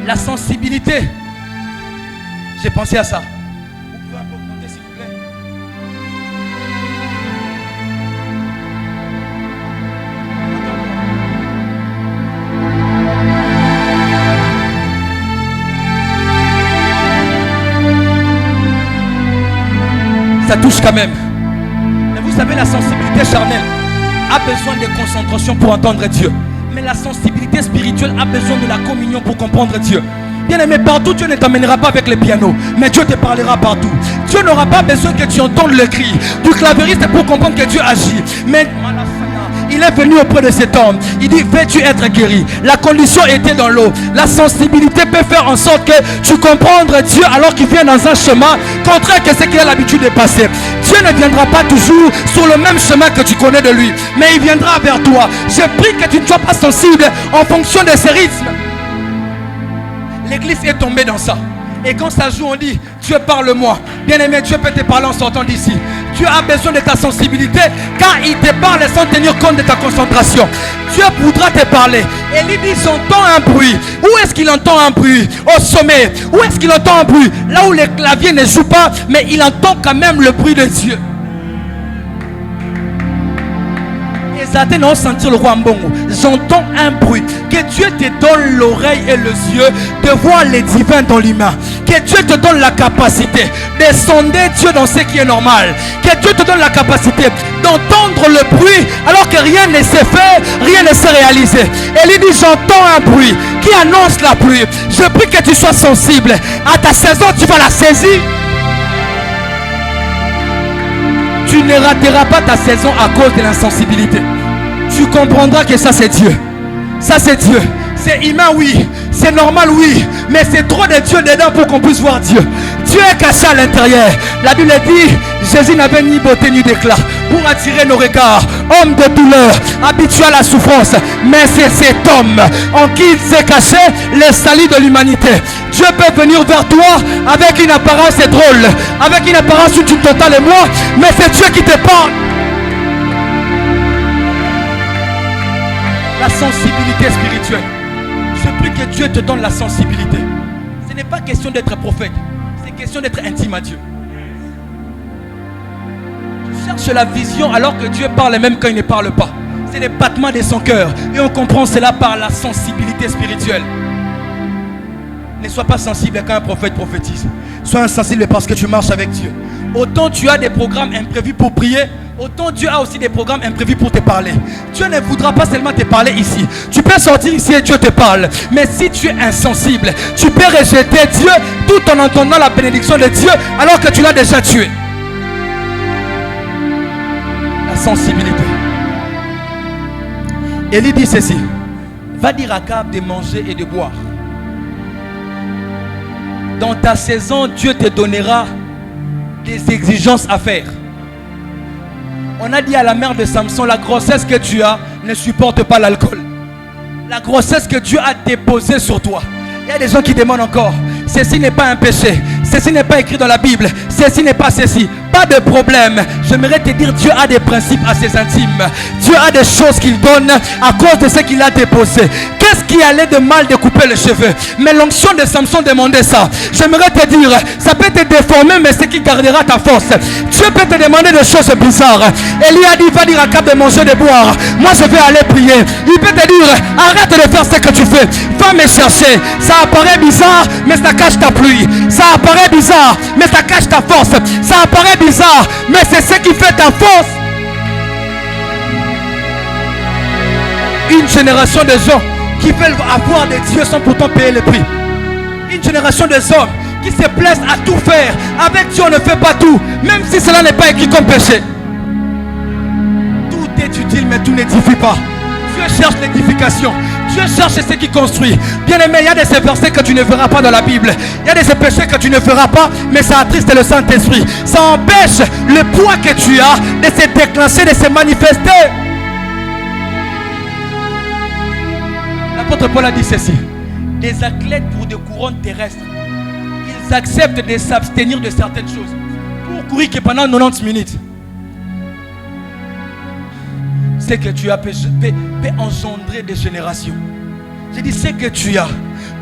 La sensibilité. J'ai pensé à ça. Vous pouvez un peu augmenter s'il vous plaît. Ça touche quand même. Mais vous savez, la sensibilité charnelle a besoin de concentration pour entendre Dieu. Mais la sensibilité spirituelle a besoin de la communion pour comprendre Dieu. Bien aimé, partout Dieu ne t'emmènera pas avec le piano, mais Dieu te parlera partout. Dieu n'aura pas besoin que tu entendes le cri du clavieriste pour comprendre que Dieu agit. Mais il est venu auprès de cet homme. Il dit, veux-tu être guéri? La condition était dans l'eau. La sensibilité peut faire en sorte que tu comprennes Dieu alors qu'il vient dans un chemin contraire que ce qu'il a l'habitude de passer. Dieu ne viendra pas toujours sur le même chemin que tu connais de lui, mais il viendra vers toi. Je prie que tu ne sois pas sensible en fonction de ses rythmes. L'église est tombée dans ça. Et quand ça joue, on dit, Dieu parle-moi. Bien aimé, Dieu peut te parler en sortant d'ici. Dieu a besoin de ta sensibilité, car il te parle sans tenir compte de ta concentration. Dieu voudra te parler. Élie dit, j'entends un bruit. Où est-ce qu'il entend un bruit? Au sommet. Où est-ce qu'il entend un bruit? Là où les claviers ne jouent pas, mais il entend quand même le bruit de Dieu. Sentir le roi Mbongo. J'entends un bruit. Que Dieu te donne l'oreille et les yeux de voir les divins dans l'humain. Que Dieu te donne la capacité de sonder Dieu dans ce qui est normal. Que Dieu te donne la capacité d'entendre le bruit alors que rien ne s'est fait, rien ne s'est réalisé. Et il dit, j'entends un bruit qui annonce la pluie. Je prie que tu sois sensible à ta saison, tu vas la saisir. Tu ne rateras pas ta saison à cause de l'insensibilité. Tu comprendras que ça c'est Dieu. Ça c'est Dieu. C'est humain, oui. C'est normal, oui. Mais c'est trop de Dieu dedans pour qu'on puisse voir Dieu. Dieu est caché à l'intérieur. La Bible dit, Jésus n'avait ni beauté ni d'éclat pour attirer nos regards. Homme de douleur, habitué à la souffrance. Mais c'est cet homme en qui il s'est caché le salut de l'humanité. Dieu peut venir vers toi avec une apparence drôle, avec une apparence où tu t'entends les mots, mais c'est Dieu qui te parle. La sensibilité spirituelle. Je prie que Dieu te donne la sensibilité. Ce n'est pas question d'être prophète, c'est question d'être intime à Dieu. Tu cherches la vision alors que Dieu parle même quand il ne parle pas. C'est les battements de son cœur. Et on comprend cela par la sensibilité spirituelle. Ne sois pas sensible quand un prophète prophétise. Sois insensible parce que tu marches avec Dieu. Autant tu as des programmes imprévus pour prier, autant Dieu a aussi des programmes imprévus pour te parler. Dieu ne voudra pas seulement te parler ici. Tu peux sortir ici et Dieu te parle. Mais si tu es insensible, tu peux rejeter Dieu tout en entendant la bénédiction de Dieu alors que tu l'as déjà tué. La sensibilité. Élie dit ceci: va dire à Akab de manger et de boire. Dans ta saison, Dieu te donnera des exigences à faire. On a dit à la mère de Samson, la grossesse que tu as ne supporte pas l'alcool. La grossesse que Dieu a déposée sur toi. Il y a des gens qui demandent encore, ceci n'est pas un péché, ceci n'est pas écrit dans la Bible, ceci n'est pas ceci. Pas de problème. J'aimerais te dire, Dieu a des principes à ses intimes. Dieu a des choses qu'il donne à cause de ce qu'il a déposé. Qu'est-ce qui allait de mal de couper les cheveux? Mais l'onction de Samson demandait ça. J'aimerais te dire, ça peut te déformer, mais c'est qui gardera ta force. Dieu peut te demander des choses bizarres. Élie a dit, va dire à Akab de manger, de boire. Moi je vais aller prier. Il peut te dire, arrête de faire ce que tu fais. Va me chercher. Ça apparaît bizarre, mais ça cache ta pluie. Ça apparaît bizarre, mais ça cache ta force. Ça apparaît bizarre, mais c'est ce qui fait ta force. Une génération de gens qui veulent avoir des dieux sans pourtant payer le prix. Une génération de hommes qui se plaisent à tout faire. Avec Dieu on ne fait pas tout, même si cela n'est pas écrit comme péché. Tout est utile mais tout n'édifie pas. Dieu cherche l'édification. Dieu cherche ce qui construit. Bien aimé, il y a des versets que tu ne verras pas dans la Bible. Il y a des péchés que tu ne feras pas, mais ça attriste le Saint-Esprit. Ça empêche le poids que tu as de se déclencher, de se manifester. L'apôtre Paul a dit ceci: des athlètes pour des couronnes terrestres, ils acceptent de s'abstenir de certaines choses pour courir que pendant 90 minutes. C'est que tu as peut engendrer des générations. J'ai dit, ce que tu as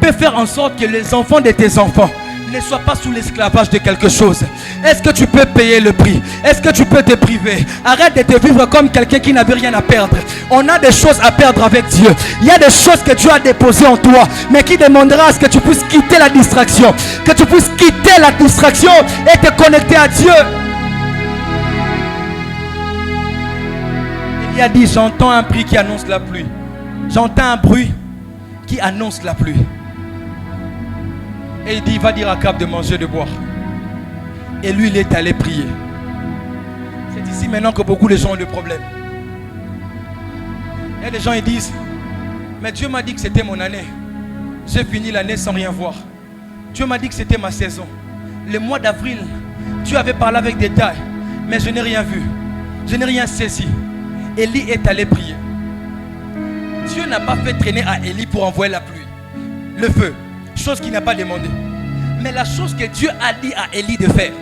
peut faire en sorte que les enfants de tes enfants ne soient pas sous l'esclavage de quelque chose. Est-ce que tu peux payer le prix? Est-ce que tu peux te priver? Arrête de te vivre comme quelqu'un qui n'avait rien à perdre. On a des choses à perdre avec Dieu. Il y a des choses que Dieu a déposées en toi, mais qui demandera à ce que tu puisses quitter la distraction. Que tu puisses quitter la distraction et te connecter à Dieu. Il a dit, j'entends un bruit qui annonce la pluie. J'entends un bruit qui annonce la pluie. Et il dit, va dire à Akab de manger, de boire. Et lui, il est allé prier. C'est ici maintenant que beaucoup de gens ont des problèmes. Il y a des gens qui disent, mais Dieu m'a dit que c'était mon année. J'ai fini l'année sans rien voir. Dieu m'a dit que c'était ma saison. Le mois d'avril, Dieu avait parlé avec détail, mais je n'ai rien vu. Je n'ai rien saisi. Élie est allé prier. Dieu n'a pas fait traîner à Élie pour envoyer la pluie, le feu, chose qu'il n'a pas demandé. Mais la chose que Dieu a dit à Élie de faire,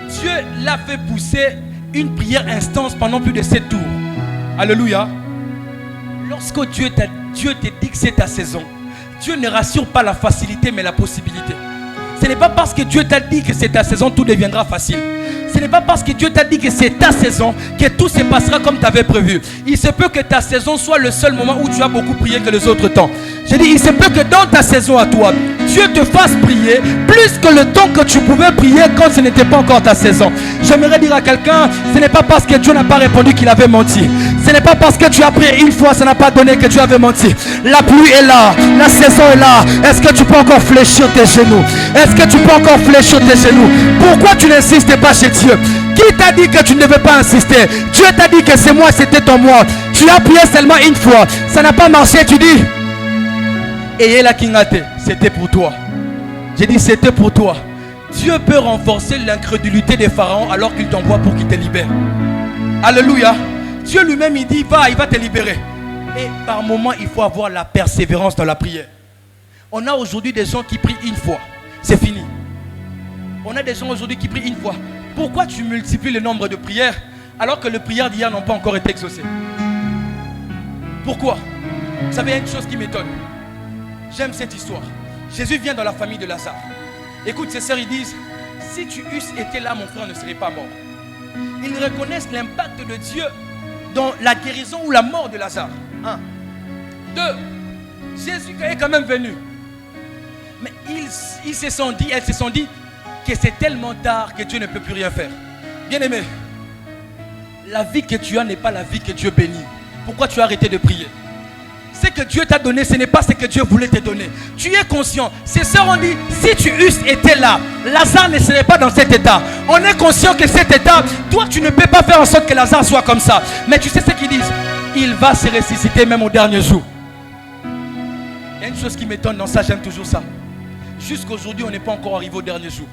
Dieu l'a fait pousser une prière intense pendant plus de 7 tours. Alléluia. Lorsque Dieu te dit que c'est ta saison, Dieu ne rassure pas la facilité mais la possibilité. Ce n'est pas parce que Dieu t'a dit que c'est ta saison tout deviendra facile. Ce n'est pas parce que Dieu t'a dit que c'est ta saison que tout se passera comme tu avais prévu. Il se peut que ta saison soit le seul moment où tu as beaucoup prié que les autres temps. Je dis, il se peut que dans ta saison à toi, Dieu te fasse prier plus que le temps que tu pouvais prier quand ce n'était pas encore ta saison. J'aimerais dire à quelqu'un, ce n'est pas parce que Dieu n'a pas répondu qu'il avait menti. Ce n'est pas parce que tu as prié une fois, ça n'a pas donné que tu avais menti. La pluie est là, la saison est là. Est-ce que tu peux encore fléchir tes genoux? Est-ce que tu peux encore fléchir tes genoux? Pourquoi tu n'insistes pas chez Dieu? Qui t'a dit que tu ne devais pas insister? Dieu t'a dit que c'est moi, c'était ton moi. Tu as prié seulement une fois, ça n'a pas marché, tu dis. Et la kingate, c'était pour toi. J'ai dit c'était pour toi. Dieu peut renforcer l'incrédulité des pharaons alors qu'il t'envoie pour qu'il te libère. Alléluia. Dieu lui-même il dit va, il va te libérer. Et par moment il faut avoir la persévérance dans la prière. On a aujourd'hui des gens qui prient une fois, c'est fini. On a des gens aujourd'hui qui prient une fois. Pourquoi tu multiplies le nombre de prières alors que les prières d'hier n'ont pas encore été exaucées? Pourquoi? Vous savez, il y a une chose qui m'étonne. J'aime cette histoire. Jésus vient dans la famille de Lazare. Écoute, ses sœurs, ils disent, si tu eusses été là, mon frère ne serait pas mort. Ils reconnaissent l'impact de Dieu dans la guérison ou la mort de Lazare. 1. 2. Jésus est quand même venu. Mais ils se sont dit, elles se sont dit que c'est tellement tard que Dieu ne peut plus rien faire. Bien-aimé, la vie que tu as n'est pas la vie que Dieu bénit. Pourquoi tu as arrêté de prier? Ce que Dieu t'a donné, ce n'est pas ce que Dieu voulait te donner. Tu es conscient. Ces sœurs ont dit, si tu eusses été là, Lazare ne serait pas dans cet état. On est conscient que cet état, toi tu ne peux pas faire en sorte que Lazare soit comme ça. Mais tu sais ce qu'ils disent? Il va se ressusciter même au dernier jour. Il y a une chose qui m'étonne dans ça, j'aime toujours ça. Jusqu'aujourd'hui, on n'est pas encore arrivé au dernier jour.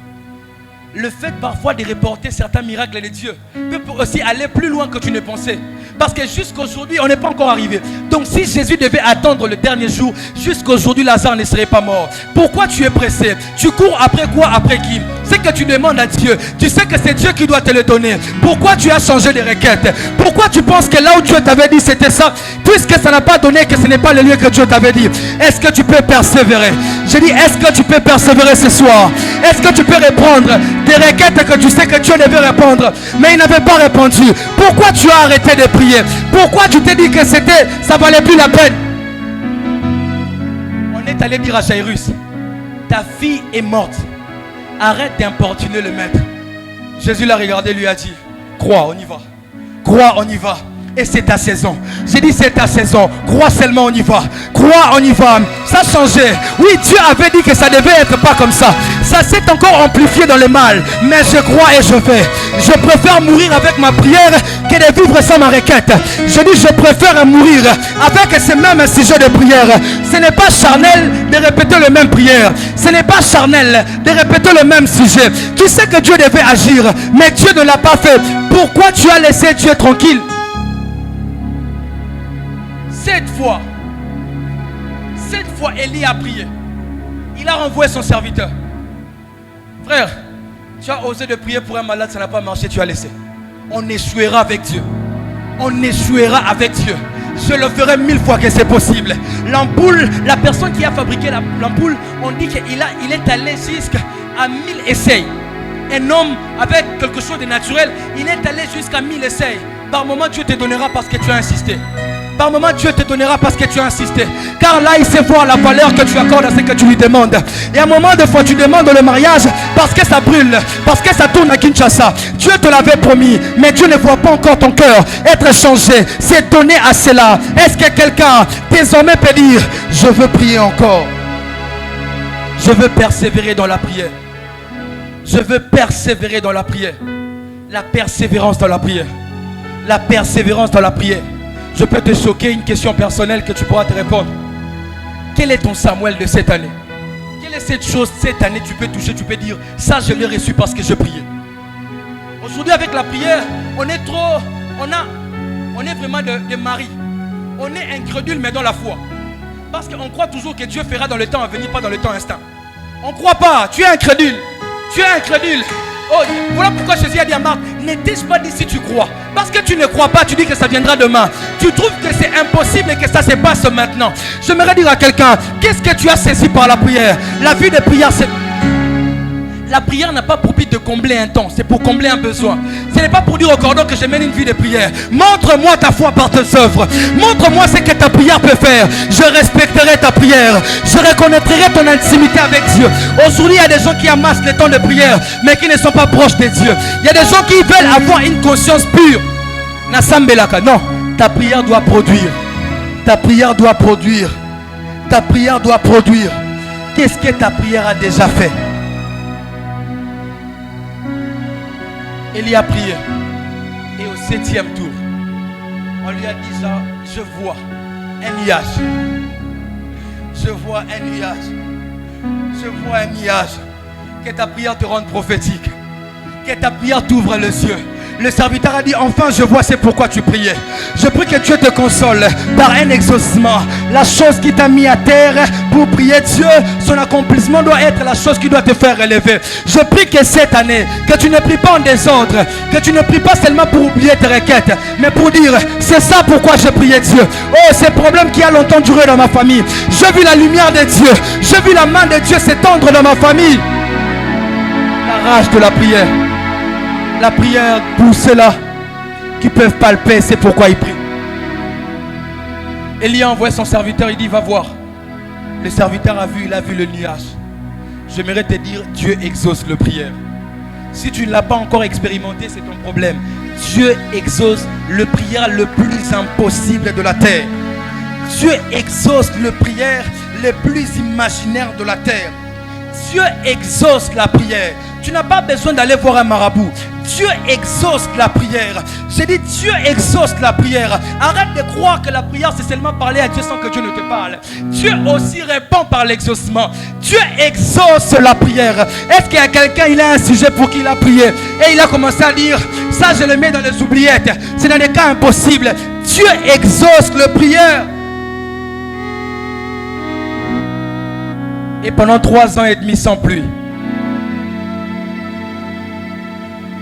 Le fait parfois de reporter certains miracles de Dieu peut aussi aller plus loin que tu ne pensais. Parce que jusqu'aujourd'hui, on n'est pas encore arrivé. Donc si Jésus devait attendre le dernier jour, jusqu'aujourd'hui, Lazare ne serait pas mort. Pourquoi tu es pressé? Tu cours après quoi? Après qui? C'est que tu demandes à Dieu. Tu sais que c'est Dieu qui doit te le donner. Pourquoi tu as changé de requête? Pourquoi tu penses que là où Dieu t'avait dit c'était ça, puisque ça n'a pas donné, que ce n'est pas le lieu que Dieu t'avait dit? Est-ce que tu peux persévérer? Je dis, est-ce que tu peux persévérer ce soir? Est-ce que tu peux répondre des requêtes que tu sais que Dieu devait répondre, mais il n'avait pas répondu? Pourquoi tu as arrêté de prier? Pourquoi tu t'es dit que ça valait plus la peine? On est allé dire à Jairus, ta fille est morte. Arrête d'importuner le maître. Jésus l'a regardé, lui a dit, crois, on y va. Crois, on y va. Et c'est ta saison. J'ai dit c'est ta saison. Crois seulement, on y va. Crois, on y va. Ça a changé. Oui, Dieu avait dit que ça devait être pas comme ça. Ça s'est encore amplifié dans le mal. Mais je crois et je vais. Je préfère mourir avec ma prière que de vivre sans ma requête. Je dis je préfère mourir avec ce même sujet de prière. Ce n'est pas charnel de répéter le même prière. Ce n'est pas charnel de répéter le même sujet. Tu sais que Dieu devait agir, mais Dieu ne l'a pas fait. Pourquoi tu as laissé Dieu tranquille? Cette fois, Élie a prié. Il a renvoyé son serviteur. Frère, tu as osé de prier pour un malade, ça n'a pas marché, tu as laissé. On échouera avec Dieu. On échouera avec Dieu. Je le ferai 1000 fois que c'est possible. L'ampoule, la personne qui a fabriqué l'ampoule, on dit qu'il est allé jusqu'à 1000 essais. Un homme avec quelque chose de naturel, il est allé jusqu'à 1000 essais. Par moment, Dieu te donnera parce que tu as insisté. Par moment, Dieu te donnera parce que tu as insisté. Car là, il sait voir la valeur que tu accordes à ce que tu lui demandes. Et à un moment de fois, tu demandes le mariage parce que ça brûle, parce que ça tourne à Kinshasa. Dieu te l'avait promis, mais Dieu ne voit pas encore ton cœur être changé. C'est donné à cela. Est-ce que quelqu'un désormais peut dire, je veux prier encore? Je veux persévérer dans la prière. Je veux persévérer dans la prière. La persévérance dans la prière. La persévérance dans la prière. Je peux te choquer, une question personnelle que tu pourras te répondre. Quel est ton Samuel de cette année? Quelle est cette chose cette année tu peux toucher, tu peux dire, ça je l'ai reçu parce que je priais. Aujourd'hui avec la prière, on est vraiment des maris. On est incrédule mais dans la foi. Parce qu'on croit toujours que Dieu fera dans le temps à venir, pas dans le temps instant. On ne croit pas, tu es incrédule. Tu es incrédule. Oh, voilà pourquoi Jésus a dit à Marthe, ne t'ai-je pas dit si tu crois? Parce que tu ne crois pas, tu dis que ça viendra demain. Tu trouves que c'est impossible et que ça se passe maintenant. J'aimerais dire à quelqu'un, qu'est-ce que tu as saisi par la prière? La vie de prière, c'est... La prière n'a pas pour but de combler un temps, c'est pour combler un besoin. Ce n'est pas pour dire au cordon que je mène une vie de prière. Montre-moi ta foi par tes œuvres. Montre-moi ce que ta prière peut faire. Je respecterai ta prière. Je reconnaîtrai ton intimité avec Dieu. Aujourd'hui, il y a des gens qui amassent le temps de prière, mais qui ne sont pas proches de Dieu. Il y a des gens qui veulent avoir une conscience pure. Non, ta prière doit produire. Ta prière doit produire. Ta prière doit produire. Qu'est-ce que ta prière a déjà fait? Élie a prié. Et au 7e tour, on lui a dit ça, je vois un nuage. Je vois un nuage. Je vois un nuage. Que ta prière te rende prophétique. Que ta prière t'ouvre les yeux. Le serviteur a dit, enfin je vois c'est pourquoi tu priais. Je prie que Dieu te console par un exaucement. La chose qui t'a mis à terre pour prier Dieu, son accomplissement doit être la chose qui doit te faire relever. Je prie que cette année, que tu ne pries pas en désordre, que tu ne pries pas seulement pour oublier tes requêtes, mais pour dire, c'est ça pourquoi je priais Dieu. Oh, ces problèmes qui a longtemps duré dans ma famille, j'ai vu la lumière de Dieu, j'ai vu la main de Dieu s'étendre dans ma famille. La rage de la prière. La prière pour cela qui peuvent palper, c'est pourquoi ils prient. Élie a envoyé son serviteur, il dit va voir. Le serviteur a vu, il a vu le nuage. J'aimerais te dire, Dieu exauce le prière. Si tu ne l'as pas encore expérimenté, c'est ton problème. Dieu exauce le prière le plus impossible de la terre. Dieu exauce le prière le plus imaginaire de la terre. Dieu exauce la prière. Tu n'as pas besoin d'aller voir un marabout. Dieu exauce la prière. J'ai dit Dieu exauce la prière. Arrête de croire que la prière c'est seulement parler à Dieu sans que Dieu ne te parle. Dieu aussi répond par l'exaucement. Dieu exauce la prière. Est-ce qu'il y a quelqu'un, il a un sujet pour qui il a prié et il a commencé à dire ça je le mets dans les oubliettes. C'est dans des cas impossibles. Dieu exauce la prière. Et pendant 3 ans et demi sans pluie.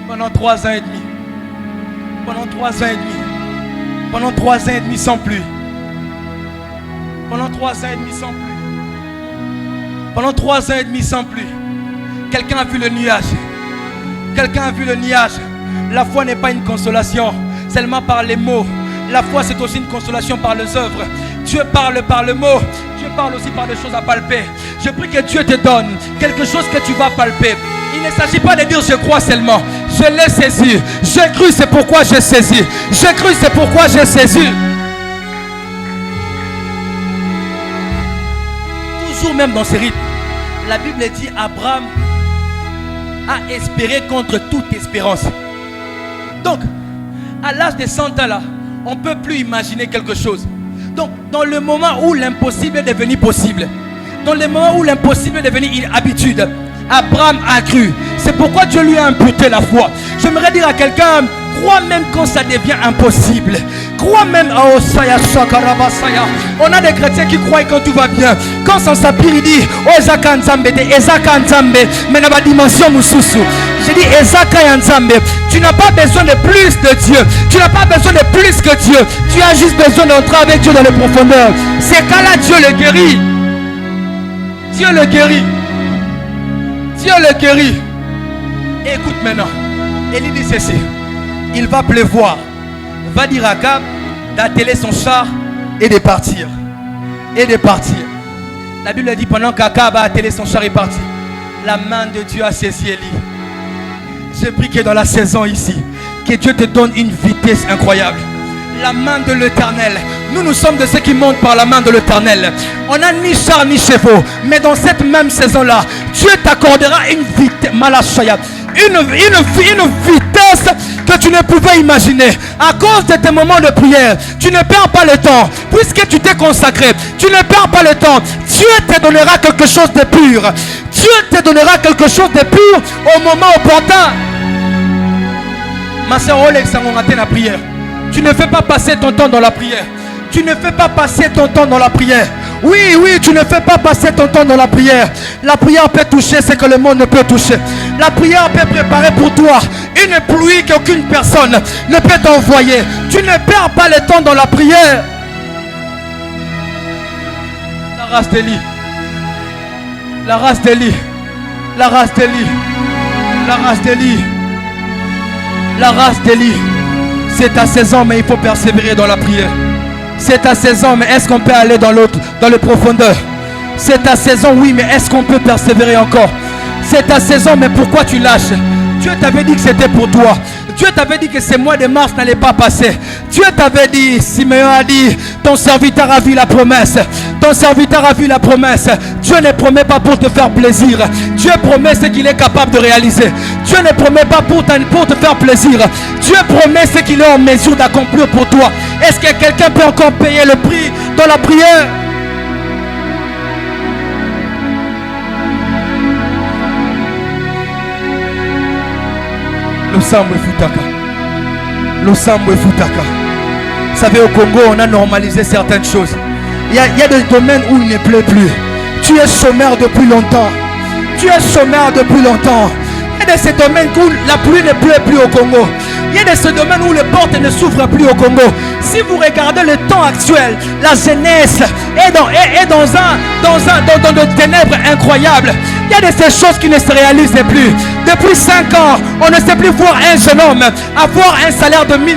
Pendant 3 ans et demi. Pendant 3 ans et demi. Pendant 3 ans et demi sans pluie. Pendant 3 ans et demi sans pluie. Pendant 3 ans et demi sans pluie. Quelqu'un a vu le nuage. Quelqu'un a vu le nuage. La foi n'est pas une consolation seulement par les mots. La foi c'est aussi une consolation par les œuvres. Dieu parle par le mot. Dieu parle aussi par des choses à palper. Je prie que Dieu te donne quelque chose que tu vas palper. Il ne s'agit pas de dire je crois seulement. Je l'ai saisi. J'ai cru, c'est pourquoi j'ai saisi. J'ai cru, c'est pourquoi j'ai saisi. Toujours même dans ces rythmes, la Bible dit Abraham a espéré contre toute espérance. Donc, à l'âge de 100 ans là, on ne peut plus imaginer quelque chose. Donc, dans le moment où l'impossible est devenu possible, dans le moment où l'impossible est devenu une habitude, Abraham a cru. C'est pourquoi Dieu lui a imputé la foi. J'aimerais dire à quelqu'un, crois même quand ça devient impossible. Crois même à Osaya Shakarabasaya. On a des chrétiens qui croient quand tout va bien. Quand sans s'appuie, il dit Ezaka Nzambe, Ezaka Nzambe, mais dans la dimension Mususu. J'ai dit Ezaka Nzambe. Tu n'as pas besoin de plus de Dieu. Tu n'as pas besoin de plus que Dieu. Tu as juste besoin d'entrer avec Dieu dans les profondeurs. C'est qu'à là Dieu le guérit. Dieu le guérit. Dieu le guérit. Et écoute maintenant. Élie dit ceci. Il va pleuvoir. Va dire à Akab d'atteler son char et de partir. Et de partir. La Bible dit pendant qu'Akab a attelé son char et parti, la main de Dieu a saisi Élie. Je prie que dans la saison ici, que Dieu te donne une vitesse incroyable. La main de l'Éternel. Nous sommes de ceux qui montent par la main de l'Éternel. On n'a ni char ni chevaux. Mais dans cette même saison-là, Dieu t'accordera une vitesse. Une vitesse que tu ne pouvais imaginer. À cause de tes moments de prière, tu ne perds pas le temps. Puisque tu t'es consacré, tu ne perds pas le temps. Dieu te donnera quelque chose de pur. Dieu te donnera quelque chose de pur au moment opportun. Ma soeur Olex, la prière. Tu ne fais pas passer ton temps dans la prière. Tu ne fais pas passer ton temps dans la prière. Oui, tu ne fais pas passer ton temps dans la prière. La prière peut toucher ce que le monde ne peut toucher. La prière peut préparer pour toi une pluie qu'aucune personne ne peut t'envoyer. Tu ne perds pas le temps dans la prière. La race d'Élie. La race d'Élie. La race d'Élie. La race d'Élie. La race d'Élie. C'est ta saison, mais il faut persévérer dans la prière. C'est ta saison, mais est-ce qu'on peut aller dans le profondeur? C'est ta saison, oui, mais est-ce qu'on peut persévérer encore? C'est ta saison, mais pourquoi tu lâches? Dieu t'avait dit que c'était pour toi. Dieu t'avait dit que ce mois de mars n'allait pas passer. Dieu t'avait dit, Simeon a dit, ton serviteur a vu la promesse. Ton serviteur a vu la promesse. Dieu ne promet pas pour te faire plaisir. Dieu promet ce qu'il est capable de réaliser. Dieu ne promet pas pour te faire plaisir. Dieu promet ce qu'il est en mesure d'accomplir pour toi. Est-ce que quelqu'un peut encore payer le prix dans la prière? L'Osambwe Futaka. L'Osambwe Futaka. Vous savez, au Congo, on a normalisé certaines choses. Il y a des domaines où il ne pleut plus. Tu es chômeur depuis longtemps. Tu es chômeur depuis longtemps. Il y a de ces domaines où la pluie ne pleut plus au Congo. Il y a de ces domaines où les portes ne s'ouvrent plus au Congo. Si vous regardez le temps actuel, la jeunesse est dans de ténèbres incroyables. Il y a de ces choses qui ne se réalisent plus. Depuis 5 ans, on ne sait plus voir un jeune homme avoir un salaire de $1000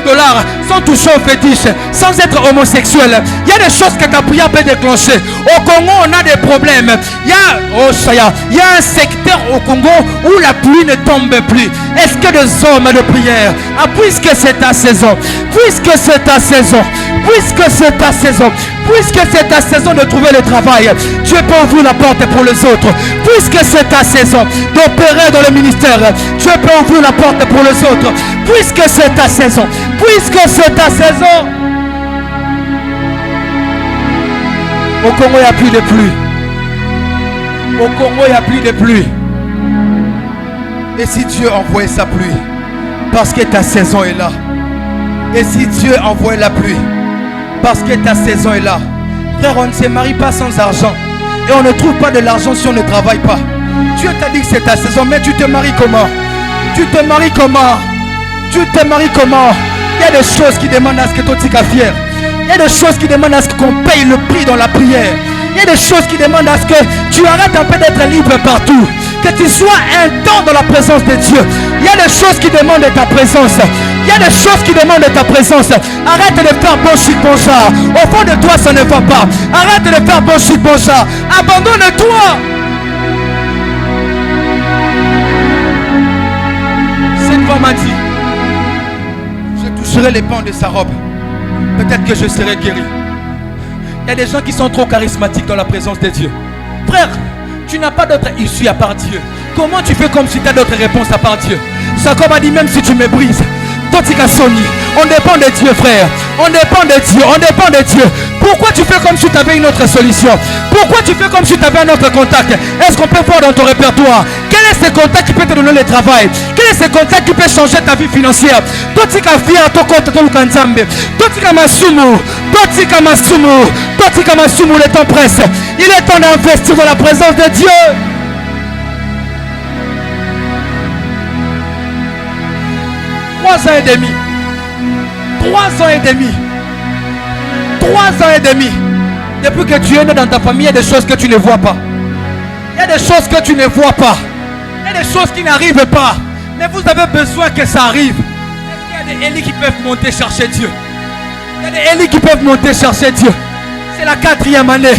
sans toucher au fétiche, sans être homosexuel. Il y a des choses que ta prière peut déclencher. Au Congo, on a des problèmes. Il y a un secteur au Congo où la pluie ne tombe plus. Est-ce que des hommes de prière, puisque c'est ta saison, puisque c'est ta saison, puisque c'est ta saison, puisque c'est ta saison de trouver le travail, Dieu peut ouvrir la porte pour les autres. Puisque c'est ta saison d'opérer dans le ministère, Dieu peut ouvrir la porte pour les autres. Puisque c'est ta saison, puisque c'est ta saison. Au Congo, il n'y a plus de pluie. Au Congo, il n'y a plus de pluie. Et si Dieu envoie sa pluie, parce que ta saison est là. Et si Dieu envoie la pluie, parce que ta saison est là. Frère, on ne se marie pas sans argent. Et on ne trouve pas de l'argent si on ne travaille pas. Dieu t'a dit que c'est ta saison, mais tu te maries comment? Tu te maries comment? Tu te maries comment? Il y a des choses qui demandent à ce que toi tu sois fier. Il y a des choses qui demandent à ce qu'on paye le prix dans la prière. Il y a des choses qui demandent à ce que tu arrêtes un peu d'être libre partout. Que tu sois un temps dans la présence de Dieu. Il y a des choses qui demandent de ta présence. Il y a des choses qui demandent de ta présence. Arrête de faire bon chic, bon ça. Au fond de toi, ça ne va pas. Arrête de faire bon chic, bon ça. Abandonne-toi. Cette femme m'a dit, je toucherai les pans de sa robe. Peut-être que je serai guéri. Il y a des gens qui sont trop charismatiques dans la présence de Dieu. Frère, tu n'as pas d'autre issue à part Dieu. Comment tu fais comme si tu as d'autres réponses à part Dieu? Jacob a dit, même si tu me brises, on dépend de Dieu, frère. On dépend de Dieu, on dépend de Dieu. Pourquoi tu fais comme si tu avais une autre solution? Pourquoi tu fais comme si tu avais un autre contact? Est-ce qu'on peut voir dans ton répertoire? Quel est ce contact qui peut te donner le travail? Quel est ce contact qui peut changer ta vie financière? Totika fier to compte to lukanzambe. Totika masumu, totika masumu, totika masumu, le temps presse. Il est temps d'investir dans la présence de Dieu. Trois ans et demi. 3 ans et demi. 3 ans et demi. Depuis que tu es né dans ta famille, il y a des choses que tu ne vois pas. Il y a des choses que tu ne vois pas. Il y a des choses qui n'arrivent pas. Mais vous avez besoin que ça arrive. Est-ce qu'il y a des Élis qui peuvent monter chercher Dieu? Il y a des Élis qui peuvent monter chercher Dieu. C'est la 4e année.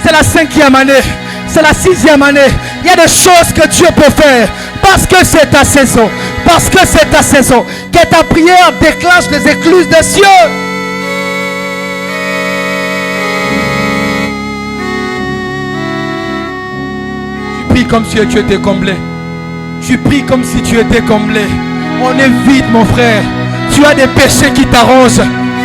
C'est la 5e année. C'est la 6e année. Il y a des choses que Dieu peut faire. Parce que c'est ta saison. Parce que c'est ta saison. Que ta prière déclenche les écluses des cieux. Tu pries comme si tu étais comblé. Tu pries comme si tu étais comblé. On est vide, mon frère. Tu as des péchés qui t'arrangent.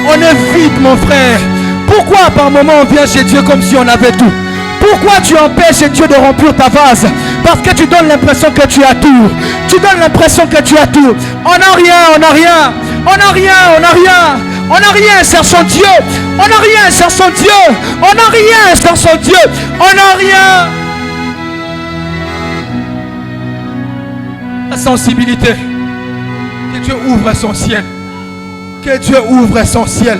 On est vide, mon frère. Pourquoi par moment on vient chez Dieu comme si on avait tout? Pourquoi tu empêches Dieu de remplir ta vase? Parce que tu donnes l'impression que tu as tout. Tu donnes l'impression que tu as tout. On n'a rien, on n'a rien. On n'a rien, on n'a rien. On n'a rien, cherchons Dieu. On n'a rien, cherchons Dieu. On n'a rien, cherchons Dieu. On n'a rien. La sensibilité. Que Dieu ouvre son ciel. Que Dieu ouvre son ciel.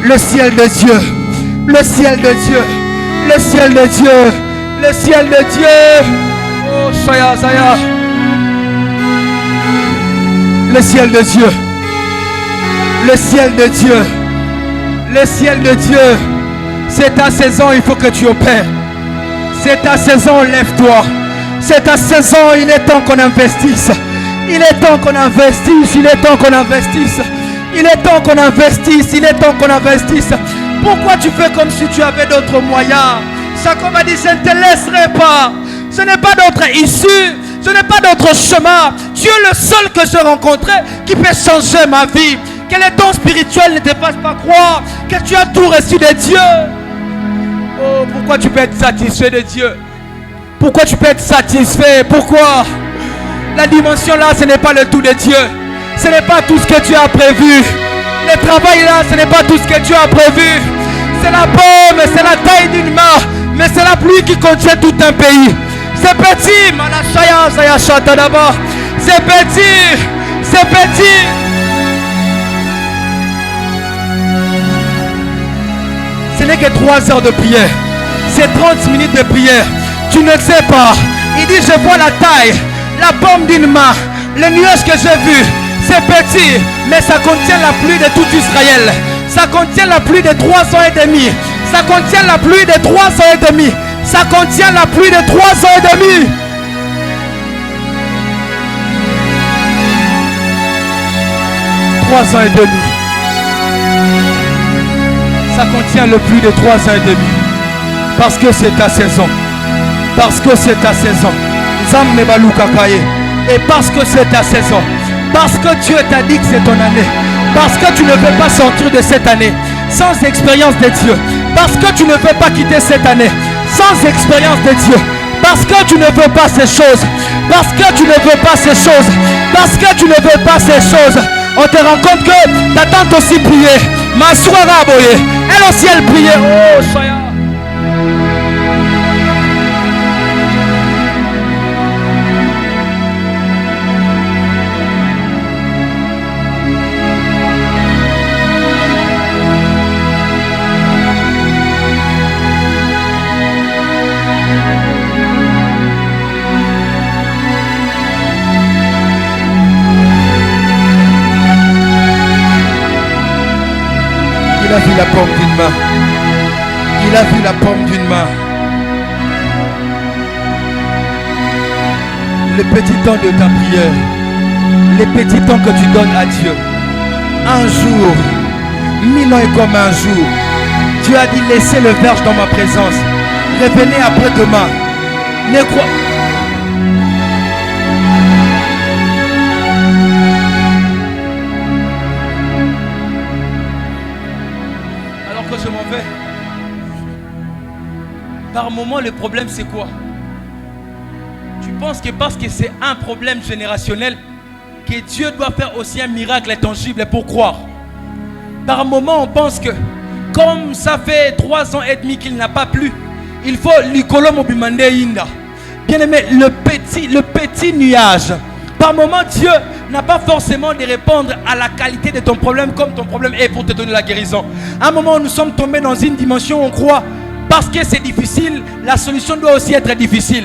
Le ciel de Dieu. Le ciel de Dieu. Le ciel de Dieu. Le ciel de Dieu. Oh, Shaya, Zaya. Le ciel de Dieu. Le ciel de Dieu. Le ciel de Dieu. C'est ta saison, il faut que tu opères. C'est ta saison, lève-toi. C'est ta saison, il est temps qu'on investisse. Il est temps qu'on investisse. Il est temps qu'on investisse. Il est temps qu'on investisse. Il est temps qu'on investisse. Pourquoi tu fais comme si tu avais d'autres moyens? Jacob a dit, je ne te laisserai pas. Ce n'est pas d'autre issue. Ce n'est pas d'autre chemin. Tu es le seul que j'ai rencontré qui peut changer ma vie. Que les dons spirituels ne te fassent pas croire que tu as tout reçu de Dieu. Oh, pourquoi tu peux être satisfait de Dieu? Pourquoi tu peux être satisfait? Pourquoi? La dimension là, ce n'est pas le tout de Dieu. Ce n'est pas tout ce que tu as prévu. Le travail là, ce n'est pas tout ce que tu as prévu. C'est la pomme, c'est la taille d'une main. Mais c'est la pluie qui contient tout un pays. C'est petit, Malachaya, Zayachata d'abord. C'est petit, c'est petit. Ce n'est que 3 heures de prière. C'est 30 minutes de prière. Tu ne sais pas. Il dit, je vois la taille, la paume d'une main. Le nuage que j'ai vu, c'est petit, mais ça contient la pluie de tout Israël. Ça contient la pluie de 3 ans et demi. Ça contient la pluie de 3 ans et demi. Ça contient la pluie de 3 ans et demi. Ans et demi. Ça contient le plus de 3 ans et demi. Parce que c'est ta saison. Parce que c'est ta saison. Et parce que c'est ta saison. Parce que Dieu t'a dit que c'est ton année. Parce que tu ne veux pas sortir de cette année sans expérience de Dieu. Parce que tu ne veux pas quitter cette année sans expérience de Dieu. Parce que tu ne veux pas ces choses. Parce que tu ne veux pas ces choses. Parce que tu ne veux pas ces choses. On te rend compte que ta tante aussi priait. Ma soeur Aboye, elle aussi elle priait. Oh, Shaya. Il a vu la paume d'une main. Il a vu la paume d'une main. Le petit temps de ta prière, les petits temps que tu donnes à Dieu. Un jour, 1000 ans est comme un jour. Dieu a dit, laissez le verge dans ma présence. Revenez après demain. Ne crois. Je m'en vais. Par moment, le problème c'est quoi? Tu penses que parce que c'est un problème générationnel que Dieu doit faire aussi un miracle intangible pour croire? Par moment, on pense que comme ça fait 3 ans et demi qu'il n'a pas plu, il faut l'icolo mobimande inda. Bien aimé, le petit nuage. Par moment, Dieu n'a pas forcément de répondre à la qualité de ton problème comme ton problème est pour te donner la guérison. À un moment, nous sommes tombés dans une dimension où on croit parce que c'est difficile, la solution doit aussi être difficile.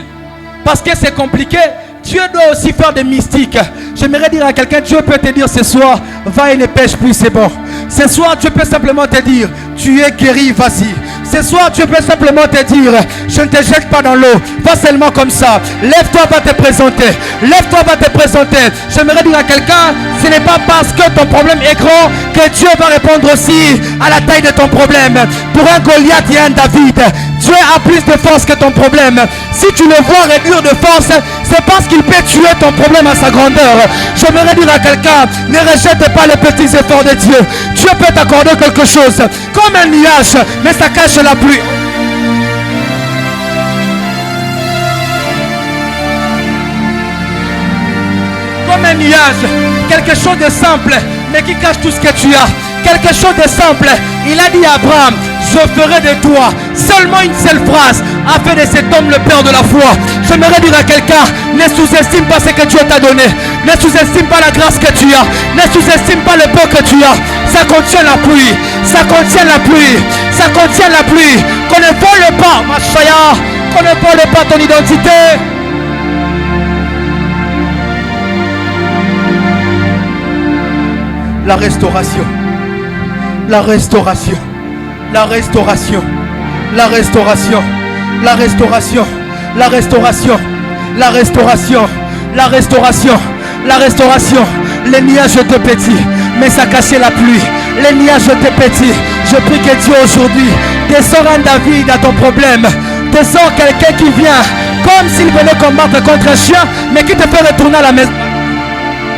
Parce que c'est compliqué, Dieu doit aussi faire des mystiques. J'aimerais dire à quelqu'un, Dieu peut te dire ce soir, va et ne pêche plus, c'est bon. Ce soir, Dieu peut simplement te dire, tu es guéri, vas-y. Ce soir, Dieu peut simplement te dire, je ne te jette pas dans l'eau, pas seulement comme ça. Lève-toi, va te présenter. Lève-toi, va te présenter. J'aimerais dire à quelqu'un, ce n'est pas parce que ton problème est grand que Dieu va répondre aussi à la taille de ton problème. Pour un Goliath et un David, Dieu a plus de force que ton problème. Si tu le vois réduire de force, c'est parce qu'il peut tuer ton problème à sa grandeur. J'aimerais dire à quelqu'un, ne rejette pas les petits efforts de Dieu. Dieu peut t'accorder quelque chose comme un nuage, mais ça cache la pluie. Comme un nuage, quelque chose de simple, mais qui cache tout ce que tu as. Quelque chose de simple. Il a dit à Abraham, je ferai de toi seulement une seule phrase, a fait de cet homme le père de la foi. J'aimerais dire à quelqu'un, ne sous-estime pas ce que Dieu t'a donné. Ne sous-estime pas la grâce que tu as. Ne sous-estime pas le peu que tu as. Ça contient la pluie. Ça contient la pluie. Ça contient la pluie. Qu'on ne vole pas, ma chaya. Qu'on ne vole pas ton identité. La restauration. La restauration. La restauration. La restauration. La restauration. La restauration. La restauration. La restauration. La restauration. Les nuages étaient petits, mais ça cachait la pluie. Les nuages étaient petits. Je prie que Dieu aujourd'hui descend un David à ton problème. Descend quelqu'un qui vient comme s'il venait combattre contre un chien, mais qui te fait retourner à la maison.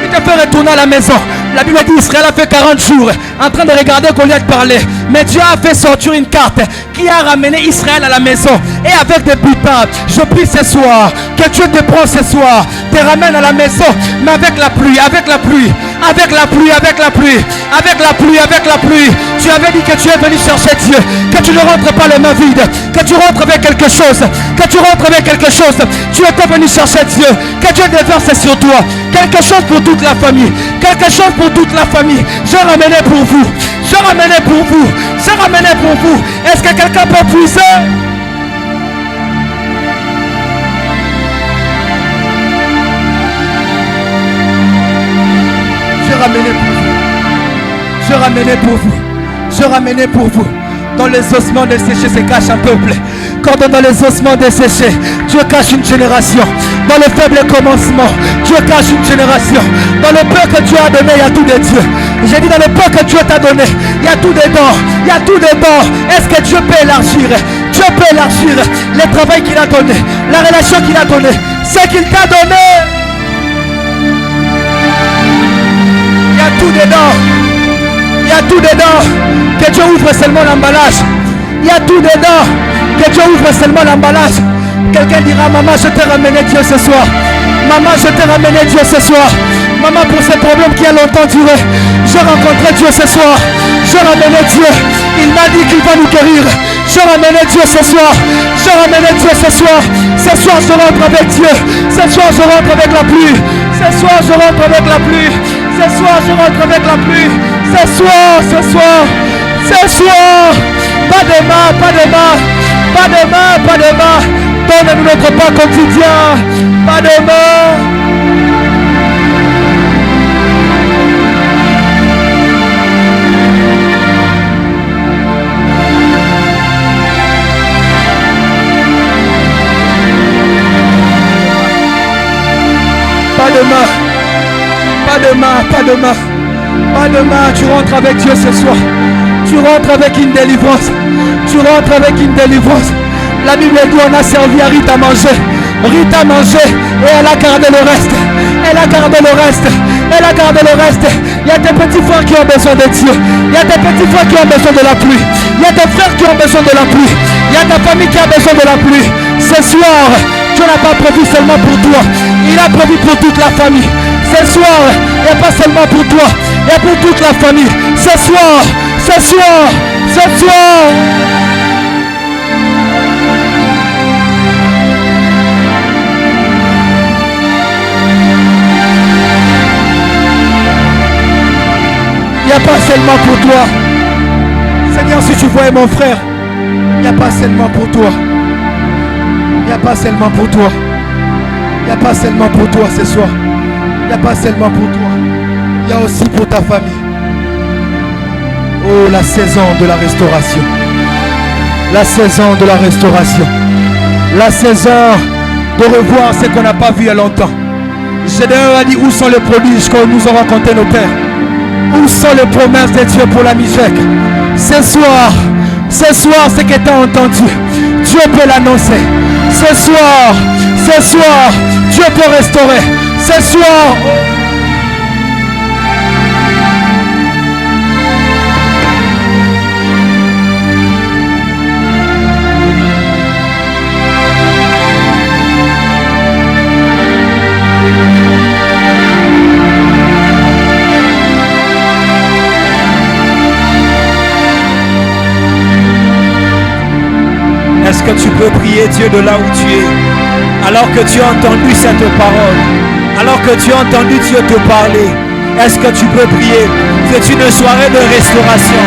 Qui te fait retourner à la maison. La Bible dit Israël a fait 40 jours en train de regarder Goliath parler. Mais Dieu a fait sortir une carte qui a ramené Israël à la maison. Et avec des butins, je prie ce soir que Dieu te prend ce soir, te ramène à la maison, mais avec la pluie, avec la pluie, avec la pluie, avec la pluie, avec la pluie, avec la pluie. Tu avais dit que tu es venu chercher Dieu, que tu ne rentres pas les mains vides, que tu rentres avec quelque chose, que tu rentres avec quelque chose. Tu étais venu chercher Dieu, que Dieu déverse sur toi, quelque chose pour toute la famille, quelque chose pour toute la famille. Je ramenais pour vous, je ramenais pour vous, je ramenais pour vous. Est-ce que quelqu'un peut puiser? Je ramenais pour vous, je ramenais pour vous, je ramenais pour vous. Dans les ossements desséchés se cache un peuple. Quand dans les ossements desséchés, Dieu cache une génération. Dans le faible commencement, Dieu cache une génération. Dans le peu que Dieu a donné, il y a tout de Dieu. J'ai dit dans le peu que Dieu t'a donné, il y a tout dedans. Il y a tout dedans. Est-ce que Dieu peut élargir? Dieu peut élargir le travail qu'il a donné, la relation qu'il a donné, ce qu'il t'a donné. Il y a tout dedans. Il y a tout dedans. Que Dieu ouvre seulement l'emballage. Il y a tout dedans. Que Dieu ouvre seulement l'emballage. Quelqu'un dira, maman, je t'ai ramené Dieu ce soir. Maman, je t'ai ramené Dieu ce soir. Maman, pour ces problèmes qui a longtemps duré, je rencontrais Dieu ce soir. Je ramenais Dieu. Il m'a dit qu'il va nous guérir. Je ramenais Dieu ce soir. Je ramenais Dieu ce soir. Ce soir, je rentre avec Dieu. Ce soir, je rentre avec la pluie. Ce soir, je rentre avec la pluie. Ce soir, je rentre avec la pluie. Ce soir, ce soir, ce soir. Pas demain, pas demain. Pas demain, pas demain. Donne-nous notre pain quotidien. Pas demain. Pas demain. Pas demain, pas demain. Pas demain, tu rentres avec Dieu ce soir. Tu rentres avec une délivrance. Tu rentres avec une délivrance. La Bible dit on a servi à Rita à manger. Rita a mangé et elle a gardé le reste. Elle a gardé le reste. Elle a gardé le reste. Il y a des petits frères qui ont besoin de Dieu. Il y a des petits frères qui ont besoin de la pluie. Il y a des frères qui ont besoin de la pluie. Il y a ta famille qui a besoin de la pluie. Ce soir, Dieu n'a pas prévu seulement pour toi. Il a prévu pour toute la famille. Ce soir, il n'y a pas seulement pour toi. Il y a pour toute la famille. Ce soir, ce soir, ce soir. Il n'y a pas seulement pour toi. Seigneur, si tu voyais mon frère, il n'y a pas seulement pour toi. Il n'y a pas seulement pour toi. Il n'y a pas seulement pour toi ce soir. Il n'y a pas seulement pour toi. Il y a aussi pour ta famille. Oh, la saison de la restauration. La saison de la restauration. La saison de revoir ce qu'on n'a pas vu il y a longtemps. Gédéon a dit où sont les prodiges que nous ont raconté nos pères? Où sont les promesses de Dieu pour la Michèque? Ce soir, ce que tu as entendu, Dieu peut l'annoncer. Ce soir, Dieu peut restaurer. Ce soir,
est-ce que tu peux prier Dieu de là où tu es? Alors que tu as entendu cette parole, alors que tu as entendu Dieu te parler, est-ce que tu peux prier? C'est une soirée de restauration.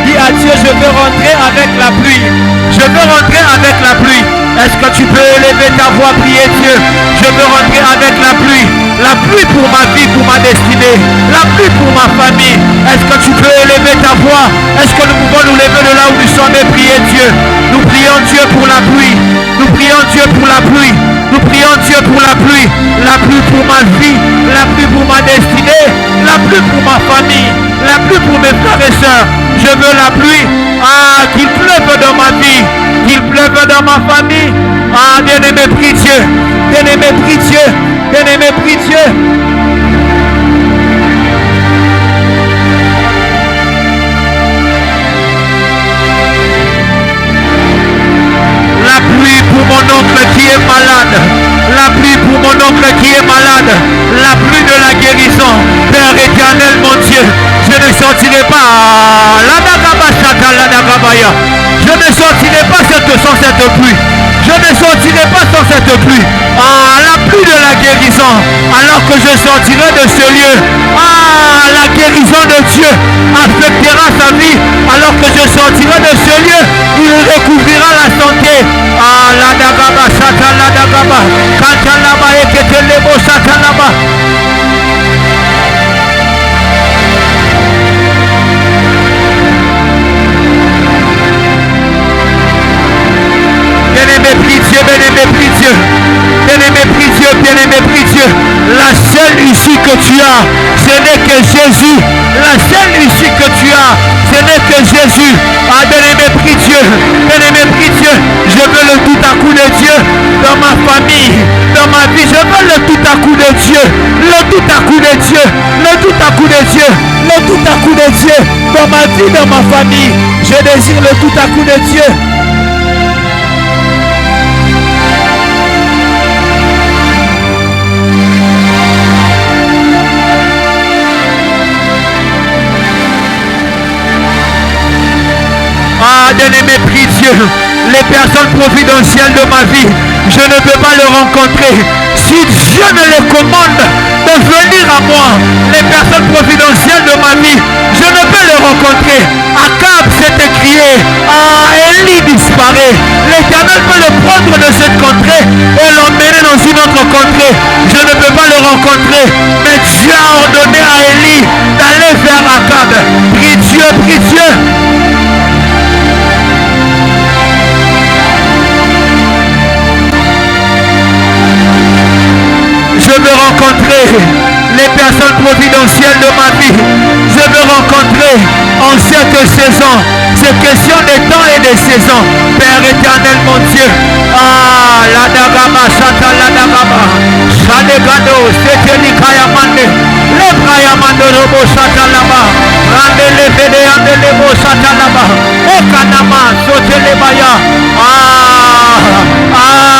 Dis à Dieu, je veux rentrer avec la pluie. Je veux rentrer avec la pluie. Est-ce que tu peux élever ta voix, prier Dieu? Je veux rentrer avec la pluie. La pluie pour ma vie, pour ma destinée. La pluie pour ma famille. Est-ce que tu peux élever ta voix? Est-ce que nous pouvons nous lever de là où nous sommes et prier Dieu? Nous prions Dieu pour la pluie. Nous prions Dieu pour la pluie. Nous prions Dieu pour la pluie. La pluie pour ma vie. La pluie pour ma destinée. La pluie pour ma famille. La pluie pour mes frères et sœurs. Je veux la pluie. Ah, qu'il pleuve dans ma vie. Qu'il pleuve dans ma famille. Ah, bien-aimé, prie Dieu. Bien-aimé, prie Dieu. Bien-aimé, prie Dieu. La pluie pour mon oncle qui est malade. La pluie pour mon oncle
qui est malade, la pluie de la guérison. Père éternel, mon Dieu, je ne sortirai pas. Je ne sortirai pas sans cette pluie. Je ne sortirai pas sans cette pluie. La pluie de la guérison. Alors que je sortirai de ce lieu. La guérison de Dieu affectera sa vie. Alors que je sortirai de ce lieu, il recouvrira la santé. La dagaba, chata la dagaba. Kantalaba eketelebo satalaba. Bien-aimé, prie Dieu, bien-aimé, prie Dieu. Bien-aimé, prie Dieu, bien-aimé, prie Dieu. La seule issue que tu as, ce n'est que Jésus. La seule issue que tu as, ce n'est que Jésus. Bien-aimé, prie Dieu. Bien-aimé, prie Dieu. Je veux le tout à coup de Dieu dans ma famille, dans ma vie. Je veux le tout à coup de Dieu. Le tout à coup de Dieu. Le tout à coup de Dieu. Le tout à coup de Dieu dans ma vie, dans ma famille. Je désire le tout à coup de Dieu. Bien-aimé, prie Dieu. Les personnes providentielles de ma vie, je ne peux pas les rencontrer. Si Dieu me les commande de venir à moi, les personnes providentielles de ma vie, je ne peux les rencontrer. Akab s'est écrié, Élie disparaît. L'Éternel peut le prendre de cette contrée et l'emmener dans une autre contrée. Je ne peux pas le rencontrer. Mais Dieu a ordonné à Élie d'aller vers Akab. Prie Dieu, prie Dieu. Je veux rencontrer les personnes providentielles de ma vie. Je veux rencontrer en cette saison. C'est question de temps et de saison. Père éternel, mon Dieu. La dagama, chata la dagama. Chalegado, seteli kayamande. Le prayamando robo chata laba. Rande le fede ande le bo chata laba. Okanama, sotele baya.